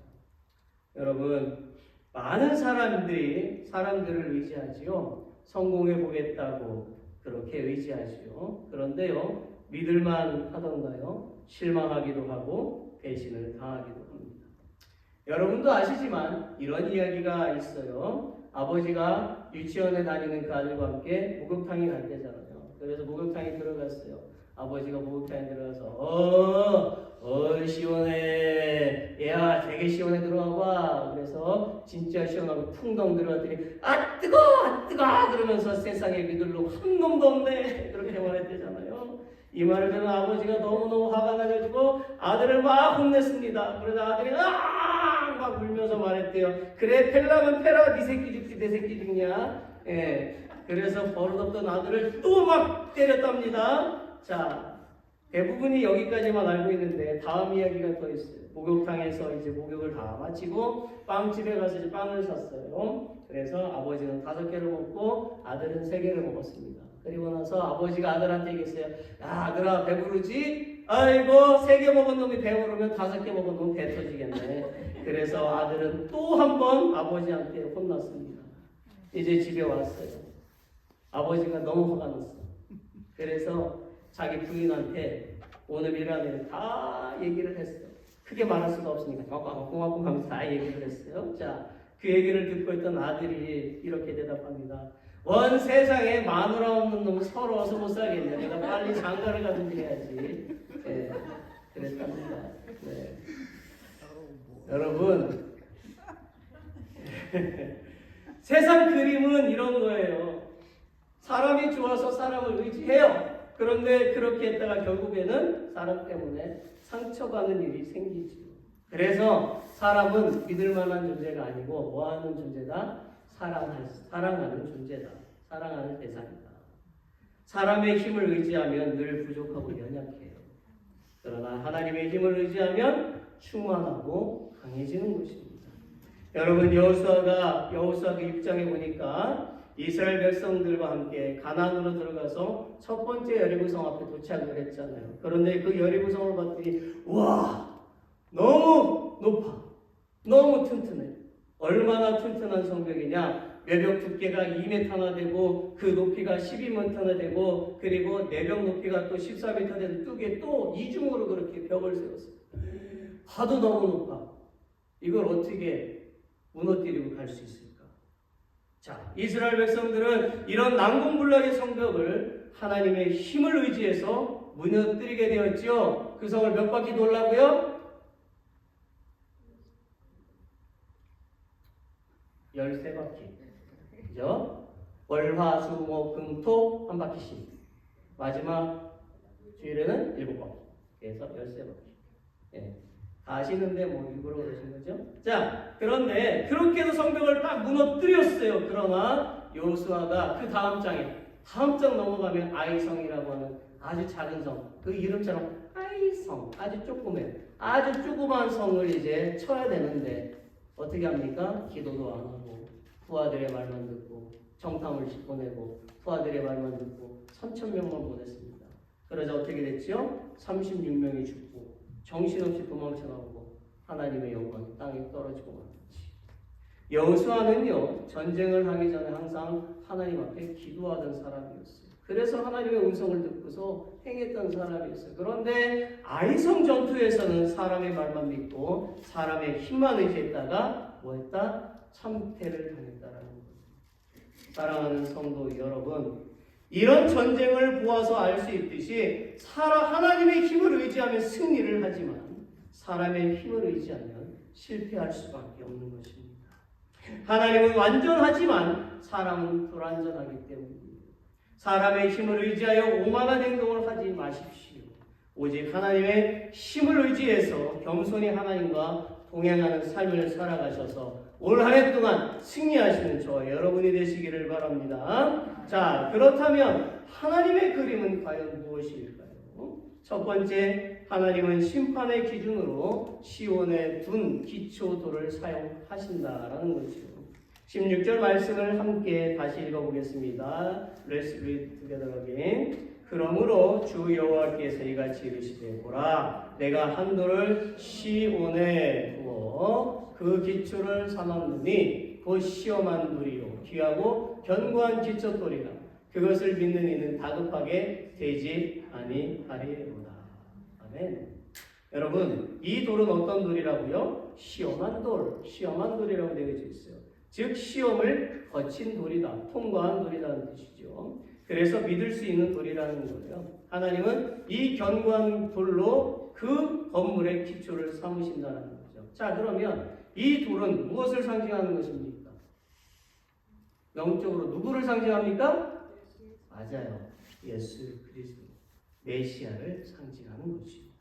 여러분, 많은 사람들을 의지하지요. 성공해 보겠다고 그렇게 의지하지요. 그런데요, 믿을만 하던가요? 실망하기도 하고 배신을 당하기도 합니다. 여러분도 아시지만 이런 이야기가 있어요. 아버지가 유치원에 다니는 그 아들과 함께 목욕탕에 갈 때잖아요. 그래서 목욕탕에 들어갔어요. 아버지가 목욕탕에 들어가서 시원해. 야, 되게 시원해, 들어와봐. 그래서 진짜 시원하고 풍덩 들어갔더니 아 뜨거 그러면서 세상에 믿을 놈 한 놈도 없네, 그렇게 말했대잖아요. 이 말을 들은 아버지가 너무너무 화가 나가지고 아들을 막 혼냈습니다. 그러다 아들이 막 울면서 말했대요. 그래, 펠라면 패라. 네 새끼 죽지 내 새끼 죽냐. 그래서 버릇없던 아들을 또 막 때렸답니다. 자, 대부분이 여기까지만 알고 있는데 다음 이야기가 더 있어요. 목욕탕에서 이제 목욕을 다 마치고 빵집에 가서 이제 빵을 샀어요. 그래서 아버지는 5개를 먹고 아들은 3개를 먹었습니다. 그리고 나서 아버지가 아들한테 얘기했어요. 야, 아들아, 배부르지? 아이고, 3개 먹은 놈이 배부르면 5개 먹은 놈 배 터지겠네. 그래서 아들은 또 한 번 아버지한테 혼났습니다. 이제 집에 왔어요. 아버지가 너무 화가 났어. 그래서 자기 부인한테 오늘 일하는 다 얘기를 했어요. 크게 말할 수가 없으니까 꽁꽁꽁꽁 하면서 다 얘기를 했어요. 자, 그 얘기를 듣고 있던 아들이 이렇게 대답합니다. 원 세상에 마누라 없는 놈 서러워서 못 살겠네. 내가 빨리 장가를 가든지 해야지. 그랬답니다. 네. 여러분, 세상 그림은 이런 거예요. 사람이 좋아서 사람을 의지해요. 그런데 그렇게 했다가 결국에는 사람 때문에 상처받는 일이 생기죠. 그래서 사람은 믿을 만한 존재가 아니고 뭐하는 존재다? 사랑하는 존재다. 사랑하는 대상이다. 사람의 힘을 의지하면 늘 부족하고 연약해요. 그러나 하나님의 힘을 의지하면 충만하고 강해지는 것입니다. 여러분, 여호수아가 6장에 보니까 이스라엘 백성들과 함께 가나안으로 들어가서 첫 번째 여리고성 앞에 도착을 했잖아요. 그런데 그 여리고성을 봤더니 와, 너무 높아, 너무 튼튼해. 얼마나 튼튼한 성벽이냐? 외벽 두께가 2m나 되고 그 높이가 12m나 되고 그리고 내벽 높이가 또 14m 되는 뚝에 또 이중으로 그렇게 벽을 세웠어요. 하도 너무 높아. 이걸 어떻게 무너뜨리고 갈 수 있을까? 자, 이스라엘 백성들은 이런 난공불락의 성벽을 하나님의 힘을 의지해서 무너뜨리게 되었죠. 그 성을 몇 바퀴 돌라고요? 13바퀴. 그죠? 월, 화, 수, 목, 금, 토 한 바퀴씩. 마지막 주일에는 7바퀴. 그래서 13바퀴. 예. 다 아시는데 뭐 일부러 그러신 거죠? 자, 그런데 그렇게 해서 성벽을 딱 무너뜨렸어요. 그러나 여호수아가 그 다음 장 넘어가면 아이성이라고 하는 아주 작은 성, 그 이름처럼 아이성, 아주 조그매, 아주 조그만 성을 이제 쳐야 되는데 어떻게 합니까? 기도도 안 하고 부하들의 말만 듣고 정탐을 보내고 부하들의 말만 듣고 3,000명만 보냈습니다. 그러자 어떻게 됐죠? 36명이 죽고 정신없이 도망쳐 나오고 하나님의 영광이 땅에 떨어지고 말았지. 여호수아는요, 전쟁을 하기 전에 항상 하나님 앞에 기도하던 사람이었어요. 그래서 하나님의 음성을 듣고서 행했던 사람이었어요. 그런데 아이성 전투에서는 사람의 말만 믿고 사람의 힘만 의지했다가 뭐했다? 참패를 당했다라는 거예요. 사랑하는 성도 여러분, 이런 전쟁을 보아서 알 수 있듯이 하나님의 힘을 의지하면 승리를 하지만 사람의 힘을 의지하면 실패할 수밖에 없는 것입니다. 하나님은 완전하지만 사람은 불완전하기 때문입니다. 사람의 힘을 의지하여 오만한 행동을 하지 마십시오. 오직 하나님의 힘을 의지해서 겸손히 하나님과 동행하는 삶을 살아가셔서 올 한 해 동안 승리하시는 저와 여러분이 되시기를 바랍니다. 자, 그렇다면 하나님의 그림은 과연 무엇일까요? 첫 번째, 하나님은 심판의 기준으로 시온에 둔 기초돌을 사용하신다라는 것이죠. 16절 말씀을 함께 다시 읽어보겠습니다. Let's read together again. 그러므로 주 여호와께서 이같이 이르시되 보라, 내가 한 돌을 시온에 두어 그 기초를 삼았느니 곧 시험한 돌이요 귀하고 견고한 기초돌이라. 그것을 믿는 이는 다급하게 되지 아니하리로다. 아멘. 여러분, 이 돌은 어떤 돌이라고요? 시험한 돌이라고 되어져 있어요. 즉 시험을 거친 돌이다, 통과한 돌이라는 뜻이죠. 그래서 믿을 수 있는 돌이라는 거예요. 하나님은 이 견고한 돌로 그 건물의 기초를 삼으신다는 거죠. 자, 그러면 이 돌은 무엇을 상징하는 것입니까? 영적으로 누구를 상징합니까? 맞아요. 예수 그리스도, 메시아를 상징하는 것이죠.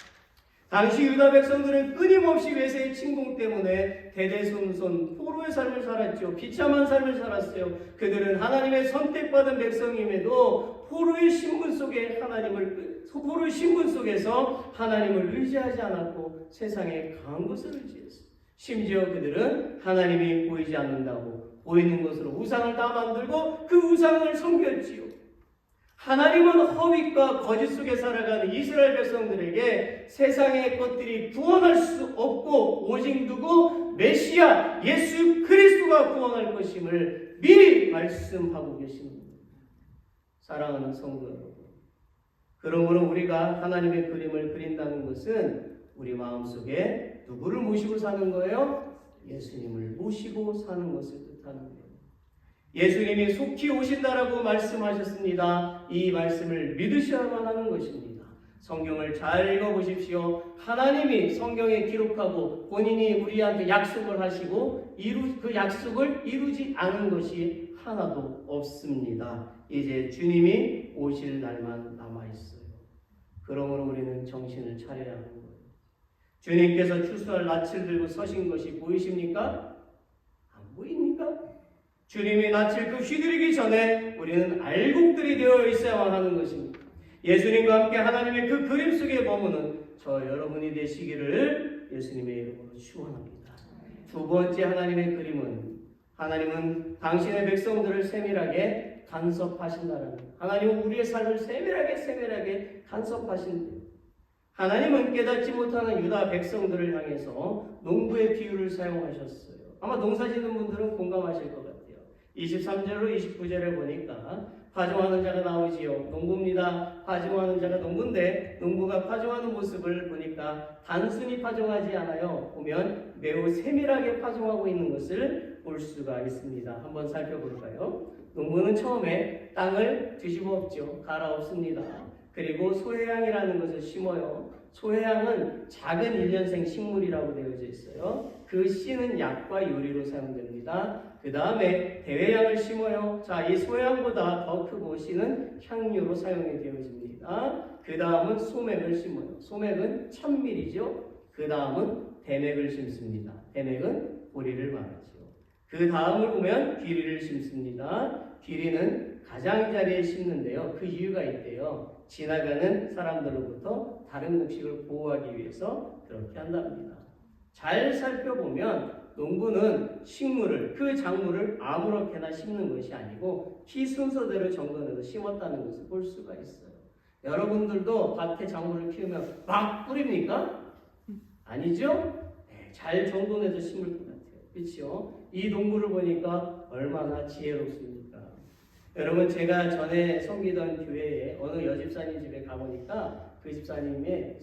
당시 유다 백성들은 끊임없이 외세의 침공 때문에 대대손손 포로의 삶을 살았죠. 비참한 삶을 살았어요. 그들은 하나님의 선택받은 백성임에도 포로의 신분 속에서 하나님을 의지하지 않았고 세상에 강한 것을 의지했어요. 심지어 그들은 하나님이 보이지 않는다고 보이는 것으로 우상을 다 만들고 그 우상을 섬겼지요. 하나님은 허위과 거짓 속에 살아가는 이스라엘 백성들에게 세상의 것들이 구원할 수 없고 오직 누구? 메시아 예수 그리스도가 구원할 것임을 미리 말씀하고 계십니다. 사랑하는 성도 여러분, 그러므로 우리가 하나님의 그림을 그린다는 것은 우리 마음속에 누구를 모시고 사는 거예요? 예수님을 모시고 사는 것을 뜻하는 거예요. 예수님이 속히 오신다라고 말씀하셨습니다. 이 말씀을 믿으셔야만 하는 것입니다. 성경을 잘 읽어보십시오. 하나님이 성경에 기록하고 본인이 우리한테 약속을 하시고 그 약속을 이루지 않은 것이 하나도 없습니다. 이제 주님이 오실 날만 남아있어요. 그러므로 우리는 정신을 차려야 하는 거예요. 주님께서 추수할 낯을 들고 서신 것이 보이십니까? 안 보입니까? 주님이 낯을 그 휘두르기 전에 우리는 알곡들이 되어 있어야만 하는 것입니다. 예수님과 함께 하나님의 그 그림 속에 머무는 저 여러분이 되시기를 예수님의 이름으로 축원합니다. 두 번째 하나님의 그림은 하나님은 당신의 백성들을 세밀하게 간섭하신다는 거예요. 하나님은 우리의 삶을 세밀하게 간섭하신대요. 하나님은 깨닫지 못하는 유다 백성들을 향해서 농부의 비유를 사용하셨어요. 아마 농사 짓는 분들은 공감하실 것 같아요. 23절로 29절을 보니까 파종하는 자가 나오지요. 농부입니다. 파종하는 자가 농부인데 농부가 파종하는 모습을 보니까 단순히 파종하지 않아요. 보면 매우 세밀하게 파종하고 있는 것을 볼 수가 있습니다. 한번 살펴볼까요? 농부는 처음에 땅을 뒤집어 엎죠. 갈아 엎습니다. 그리고 소해양이라는 것을 심어요. 소해양은 작은 일년생 식물이라고 되어져 있어요. 그 씨는 약과 요리로 사용됩니다. 그 다음에 대회양을 심어요. 자, 이 소해양보다 더 크고 씨는 향료로 사용이 되어집니다. 그 다음은 소맥을 심어요. 소맥은 천밀이죠. 그 다음은 대맥을 심습니다. 대맥은 보리를 말하죠. 그 다음을 보면 귀리를 심습니다. 귀리는 가장자리에 심는데요. 그 이유가 있대요. 지나가는 사람들로부터 다른 곡식을 보호하기 위해서 그렇게 한답니다. 잘 살펴보면 농부는 식물을, 그 작물을 아무렇게나 심는 것이 아니고 키 순서대로 정돈해서 심었다는 것을 볼 수가 있어요. 여러분들도 밭에 작물을 키우면 막 뿌립니까? 아니죠? 네, 잘 정돈해서 심을 것 같아요. 그렇죠? 이 농부를 보니까 얼마나 지혜롭습니까? 여러분, 제가 전에 섬기던 교회에 어느 여집사님 집에 가보니까 그 집사님이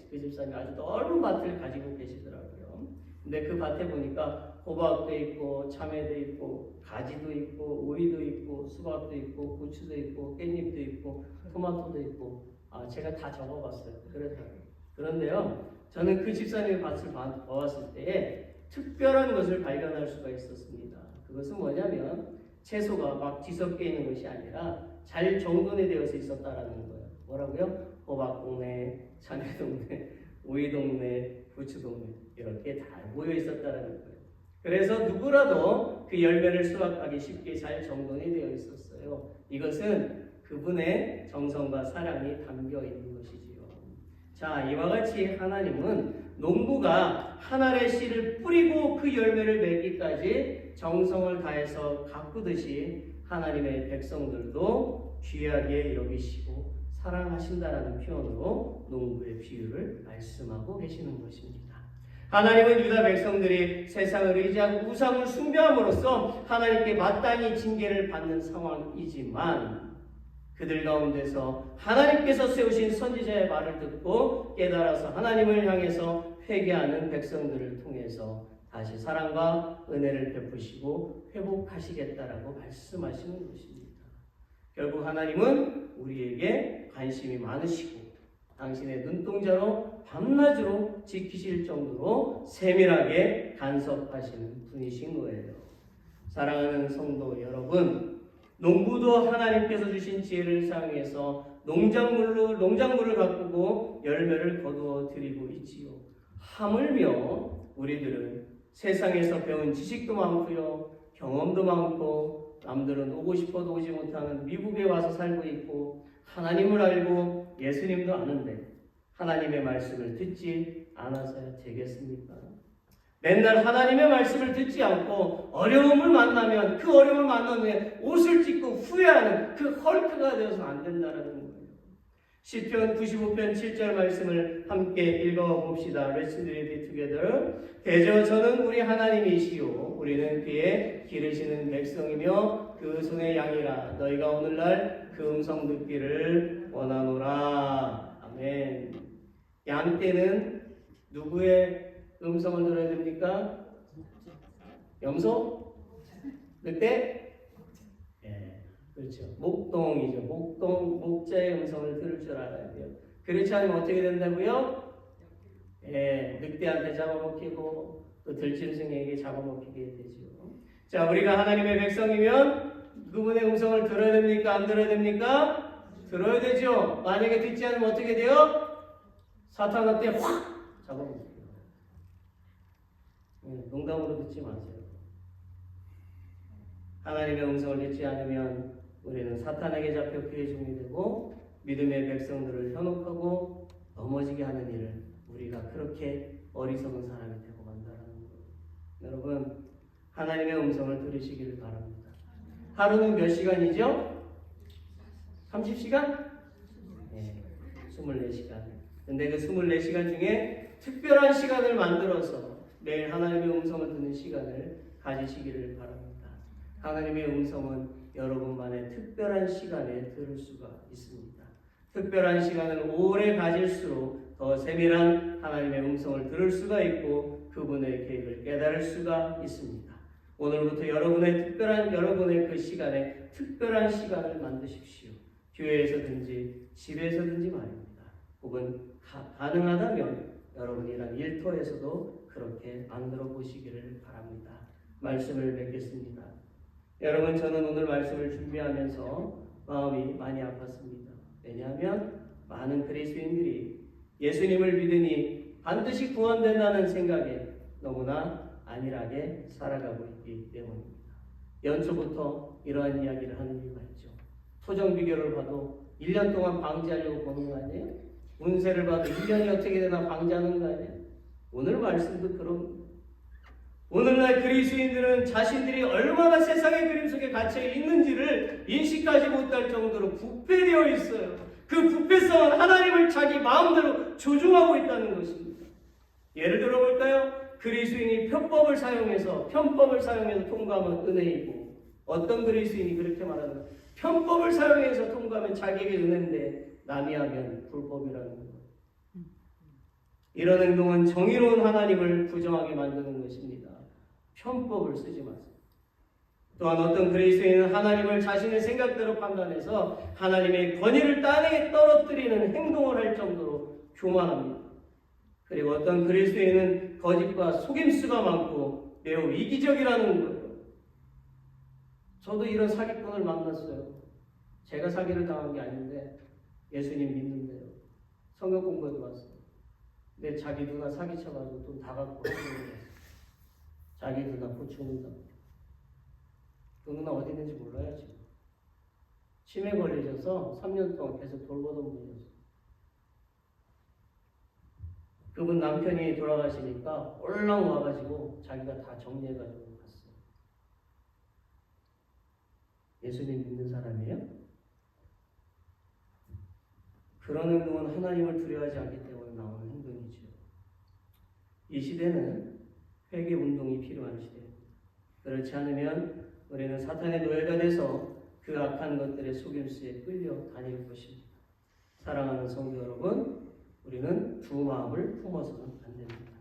아주 넓은 밭을 가지고 계시더라고요. 근데 그 밭에 보니까 호박도 있고 참외도 있고 가지도 있고 오이도 있고 수박도 있고 고추도 있고 깻잎도 있고 토마토도 있고, 제가 다 적어봤어요. 그런데요, 저는 그 집사님의 밭을 보았을 때에 특별한 것을 발견할 수가 있었습니다. 그것은 뭐냐면 채소가 막 뒤섞여 있는 것이 아니라 잘 정돈이 되어서 있었다라는 거예요. 뭐라고요? 호박 동네, 참외 동네, 오이 동네, 부추 동네 이렇게 다 모여 있었다라는 거예요. 그래서 누구라도 그 열매를 수확하기 쉽게 잘 정돈이 되어 있었어요. 이것은 그분의 정성과 사랑이 담겨 있는 것이지요. 자, 이와 같이 하나님은 농부가 한 알의 씨를 뿌리고 그 열매를 맺기까지 정성을 다해서 가꾸듯이 하나님의 백성들도 귀하게 여기시고 사랑하신다라는 표현으로 농부의 비유를 말씀하고 계시는 것입니다. 하나님은 유다 백성들이 세상을 의지하고 우상을 숭배함으로써 하나님께 마땅히 징계를 받는 상황이지만 그들 가운데서 하나님께서 세우신 선지자의 말을 듣고 깨달아서 하나님을 향해서 회개하는 백성들을 통해서 다시 사랑과 은혜를 베푸시고 회복하시겠다라고 말씀하시는 것입니다. 결국 하나님은 우리에게 관심이 많으시고 당신의 눈동자로 밤낮으로 지키실 정도로 세밀하게 간섭하시는 분이신 거예요. 사랑하는 성도 여러분, 농부도 하나님께서 주신 지혜를 사용해서 농작물을 가꾸고 열매를 거두어 드리고 있지요. 하물며 우리들은 세상에서 배운 지식도 많고요, 경험도 많고, 남들은 오고 싶어도 오지 못하는 미국에 와서 살고 있고, 하나님을 알고 예수님도 아는데 하나님의 말씀을 듣지 않아서야 되겠습니까? 맨날 하나님의 말씀을 듣지 않고 어려움을 만나면 그 어려움을 만난 후에 옷을 찢고 후회하는 그 헐크가 되어서 안 된다는 거예요. 시편 95편 7절 말씀을 함께 읽어봅시다. Let's read it together. 대저 저는 우리 하나님이시요 우리는 그의 기르시는 백성이며 그 손의 양이라. 너희가 오늘날 그 음성 듣기를 원하노라. 아멘. 양 떼는 누구의 음성을 들어야 됩니까? 염소? 늑대? 예, 그렇죠. 목동이죠. 목자의 음성을 들을 줄 알아야 돼요. 그렇지 않으면 어떻게 된다고요? 예, 늑대한테 잡아먹히고 또 들짐승에게 잡아먹히게 되죠. 자, 우리가 하나님의 백성이면 그분의 음성을 들어야 됩니까? 안 들어야 됩니까? 들어야 되죠. 만약에 듣지 않으면 어떻게 돼요? 사탄한테 확 잡아먹혀요. 농담으로 듣지 마세요. 하나님의 음성을 듣지 않으면 우리는 사탄에게 잡혀 그의 종이 되고 믿음의 백성들을 현혹하고 넘어지게 하는 일을 우리가 그렇게 어리석은 사람이 되고 만다라는 거예요. 여러분, 하나님의 음성을 들으시기를 바랍니다. 하루는 몇 시간이죠? 30시간? 네, 24시간. 근데 그 24시간 중에 특별한 시간을 만들어서 매일 하나님의 음성을 듣는 시간을 가지시기를 바랍니다. 하나님의 음성은 여러분만의 특별한 시간에 들을 수가 있습니다. 특별한 시간을 오래 가질수록 더 세밀한 하나님의 음성을 들을 수가 있고 그분의 계획을 깨달을 수가 있습니다. 오늘부터 여러분의 그 시간에 특별한 시간을 만드십시오. 교회에서든지 집에서든지 말입니다. 혹은 가능하다면 여러분이란 일터에서도 그렇게 만들어 보시기를 바랍니다. 말씀을 맺겠습니다. 여러분, 저는 오늘 말씀을 준비하면서 마음이 많이 아팠습니다. 왜냐하면 많은 그리스도인들이 예수님을 믿으니 반드시 구원된다는 생각에 너무나 안일하게 살아가고 있기 때문입니다. 연초부터 이러한 이야기를 하는 이유가 있죠. 토정 비교를 봐도 1년 동안 방지하려고 보는 거 아니에요? 운세를 봐도 1년이 어떻게 되나 방지하는 거 아니에요? 오늘 말씀도 그런 오늘날 그리스도인들은 자신들이 얼마나 세상의 그림 속에 갇혀 있는지를 인식하지 못할 정도로 부패되어 있어요. 그 부패성은 하나님을 자기 마음대로 조종하고 있다는 것입니다. 예를 들어 볼까요? 그리스도인이 편법을 사용해서 통과하면 은혜이고, 어떤 그리스도인이 그렇게 말하는 편법을 사용해서 통과하면 자기에게 은혜인데 남이 하면 불법이라는 거예요. 이런 행동은 정의로운 하나님을 부정하게 만드는 것입니다. 편법을 쓰지 마세요. 또한 어떤 그리스도인은 하나님을 자신의 생각대로 판단해서 하나님의 권위를 땅에 떨어뜨리는 행동을 할 정도로 교만합니다. 그리고 어떤 그리스도인은 거짓과 속임수가 많고 매우 이기적이라는 거예요. 저도 이런 사기꾼을 만났어요. 제가 사기를 당한 게 아닌데 예수님 믿는데요. 성경 공부도 왔어요. 근데 자기 누나 사기쳐가지고 돈 다 갖고 한국에 자기 누나 고충는다. 그 누나 어디 있는지 몰라요 지금. 치매 걸리셔서 3년 동안 계속 돌보던 분이었어요. 그분 남편이 돌아가시니까 올랑 와가지고 자기가 다 정리해가지고 갔어요. 예수님 믿는 사람이에요? 그런 행동은 하나님을 두려워하지 않기 때문에 나오는 행동이죠. 이 시대는 회개 운동이 필요한 시대입니다. 그렇지 않으면 우리는 사탄의 노예가 돼서 그 악한 것들의 속임수에 끌려 다닐 것입니다. 사랑하는 성도 여러분, 우리는 두 마음을 품어서는 안 됩니다.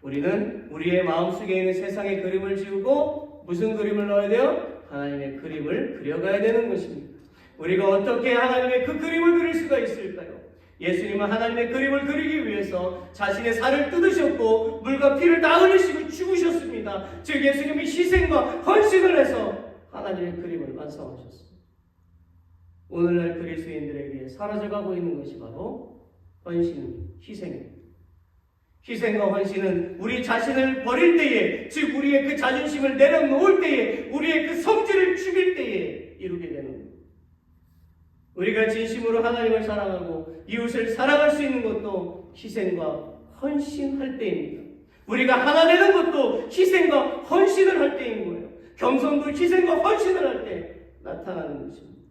우리는 우리의 마음속에 있는 세상의 그림을 지우고 무슨 그림을 넣어야 돼요? 하나님의 그림을 그려가야 되는 것입니다. 우리가 어떻게 하나님의 그 그림을 그릴 수가 있을까요? 예수님은 하나님의 그림을 그리기 위해서 자신의 살을 뜯으셨고 물과 피를 다 흘리시고 죽으셨습니다. 즉 예수님이 희생과 헌신을 해서 하나님의 그림을 완성하셨습니다. 오늘날 그리스도인들에게 사라져가고 있는 것이 바로 헌신, 희생입니다. 희생과 헌신은 우리 자신을 버릴 때에, 즉 우리의 그 자존심을 내려놓을 때에, 우리의 그 성질을 죽일 때에 이루게 되는 겁니다. 우리가 진심으로 하나님을 사랑하고 이웃을 사랑할 수 있는 것도 희생과 헌신할 때입니다. 우리가 하나 되는 것도 희생과 헌신을 할 때인 거예요. 겸손도 희생과 헌신을 할 때 나타나는 것입니다.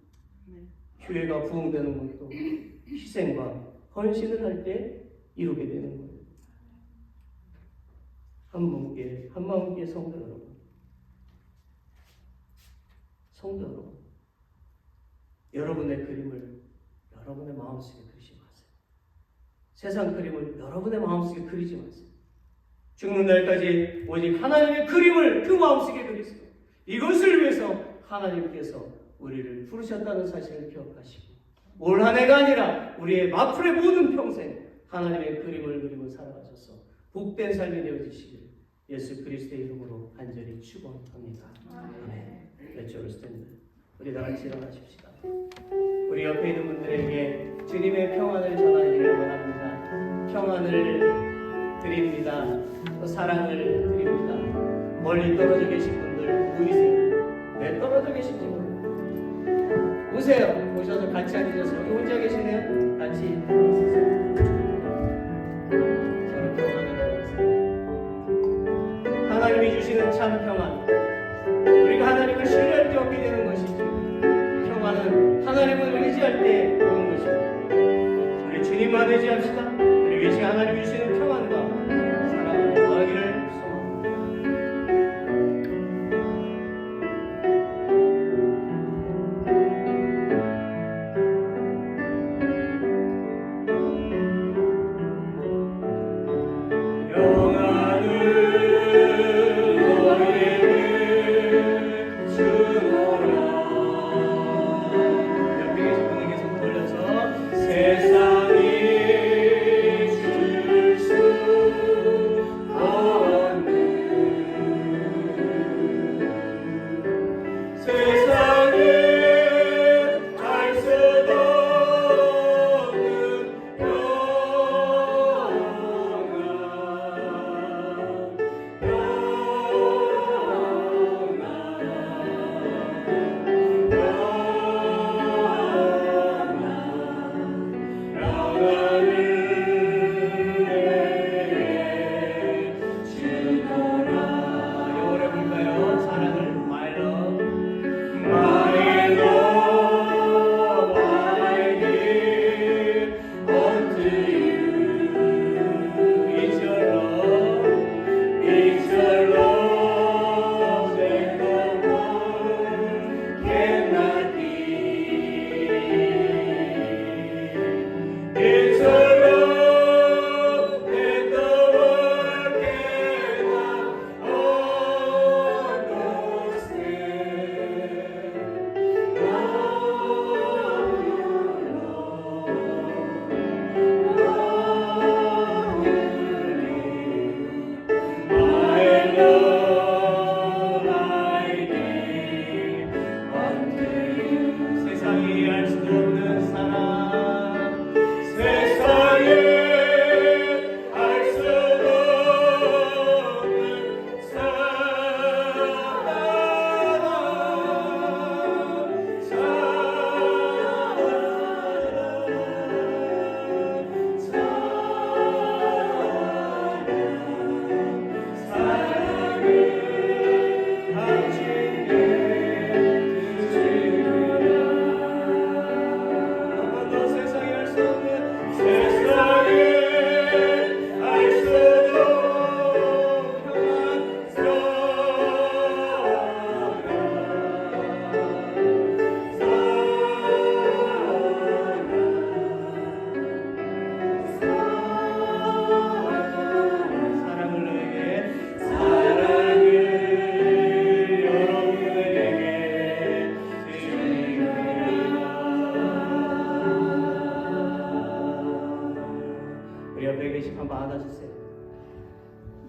교회가 부흥되는 것도 희생과 헌신을 할 때 이루게 되는 거예요. 한 마음께 성도 여러분, 여러분의 그림을 여러분의 마음속에 그리지 마세요. 세상 그림을 여러분의 마음속에 그리지 마세요. 죽는 날까지 오직 하나님의 그림을 그 마음속에 그리세요. 이것을 위해서 하나님께서 우리를 부르셨다는 사실을 기억하시고 올 한 해가 아니라 우리의 마풀의 모든 평생 하나님의 그림을 그리고 살아가셔서 복된 삶이 되어지시길 예수 그리스도의 이름으로 간절히 축원합니다. 아멘. Let's all stand. 우리 다 같이 일어나십시다. 우리 옆에 있는 분들에게 주님의 평안을 전하기를 원합니다. 평안을 드립니다. 또 사랑을 드립니다. 멀리 떨어져 계신 분들 보이세요? 왜 떨어져 계신지 모르겠어요. 오세요. 오셔서 같이 앉으셔서 혼자 계시네요. 같이 있으세요. 주님만 의지합시다. 그리고 이 시간 하나님 주시는 평안과 사랑을 더하기를 소망합니다.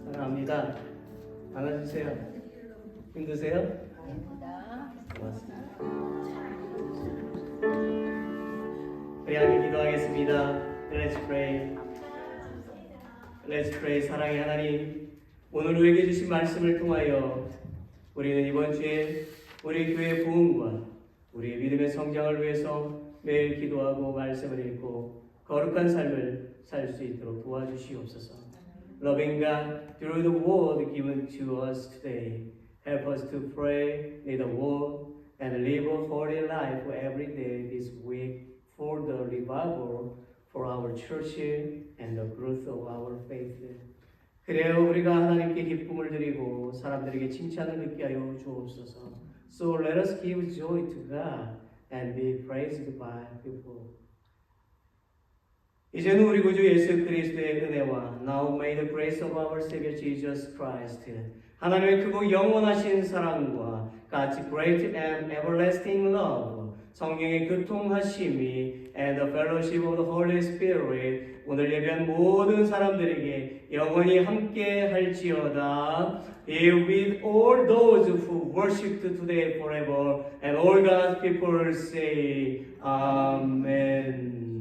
사랑합니다. 안아주세요. 힘드세요? 고맙습니다. 우리 함께 기도하겠습니다. Let's pray. Let's pray. 사랑의 하나님, 오늘 우리에게 주신 말씀을 통하여 우리는 이번 주에 우리 교회 부흥과 우리의 믿음의 성장을 위해서 매일 기도하고 말씀을 읽고 거룩한 삶을 살 수 있도록 도와주시옵소서. Loving God, through the word given to us today, help us to pray in the word and live a holy life every day this week for the revival for our church and the growth of our faith. 그래야 우리가 하나님께 기쁨을 드리고 사람들에게 칭찬을 듣게 하여 주옵소서. So let us give joy to God and be praised by people. 이제는 우리 구주 예수 그리스도의 은혜와 Now may the grace of our Savior Jesus Christ, 하나님의 크고 영원하신 사랑과 God's great and everlasting love, 성령의 교통하심이 and the fellowship of the Holy Spirit 오늘 예배한 모든 사람들에게 영원히 함께 할지어다. Be with all those who worship today forever and all God's people say Amen.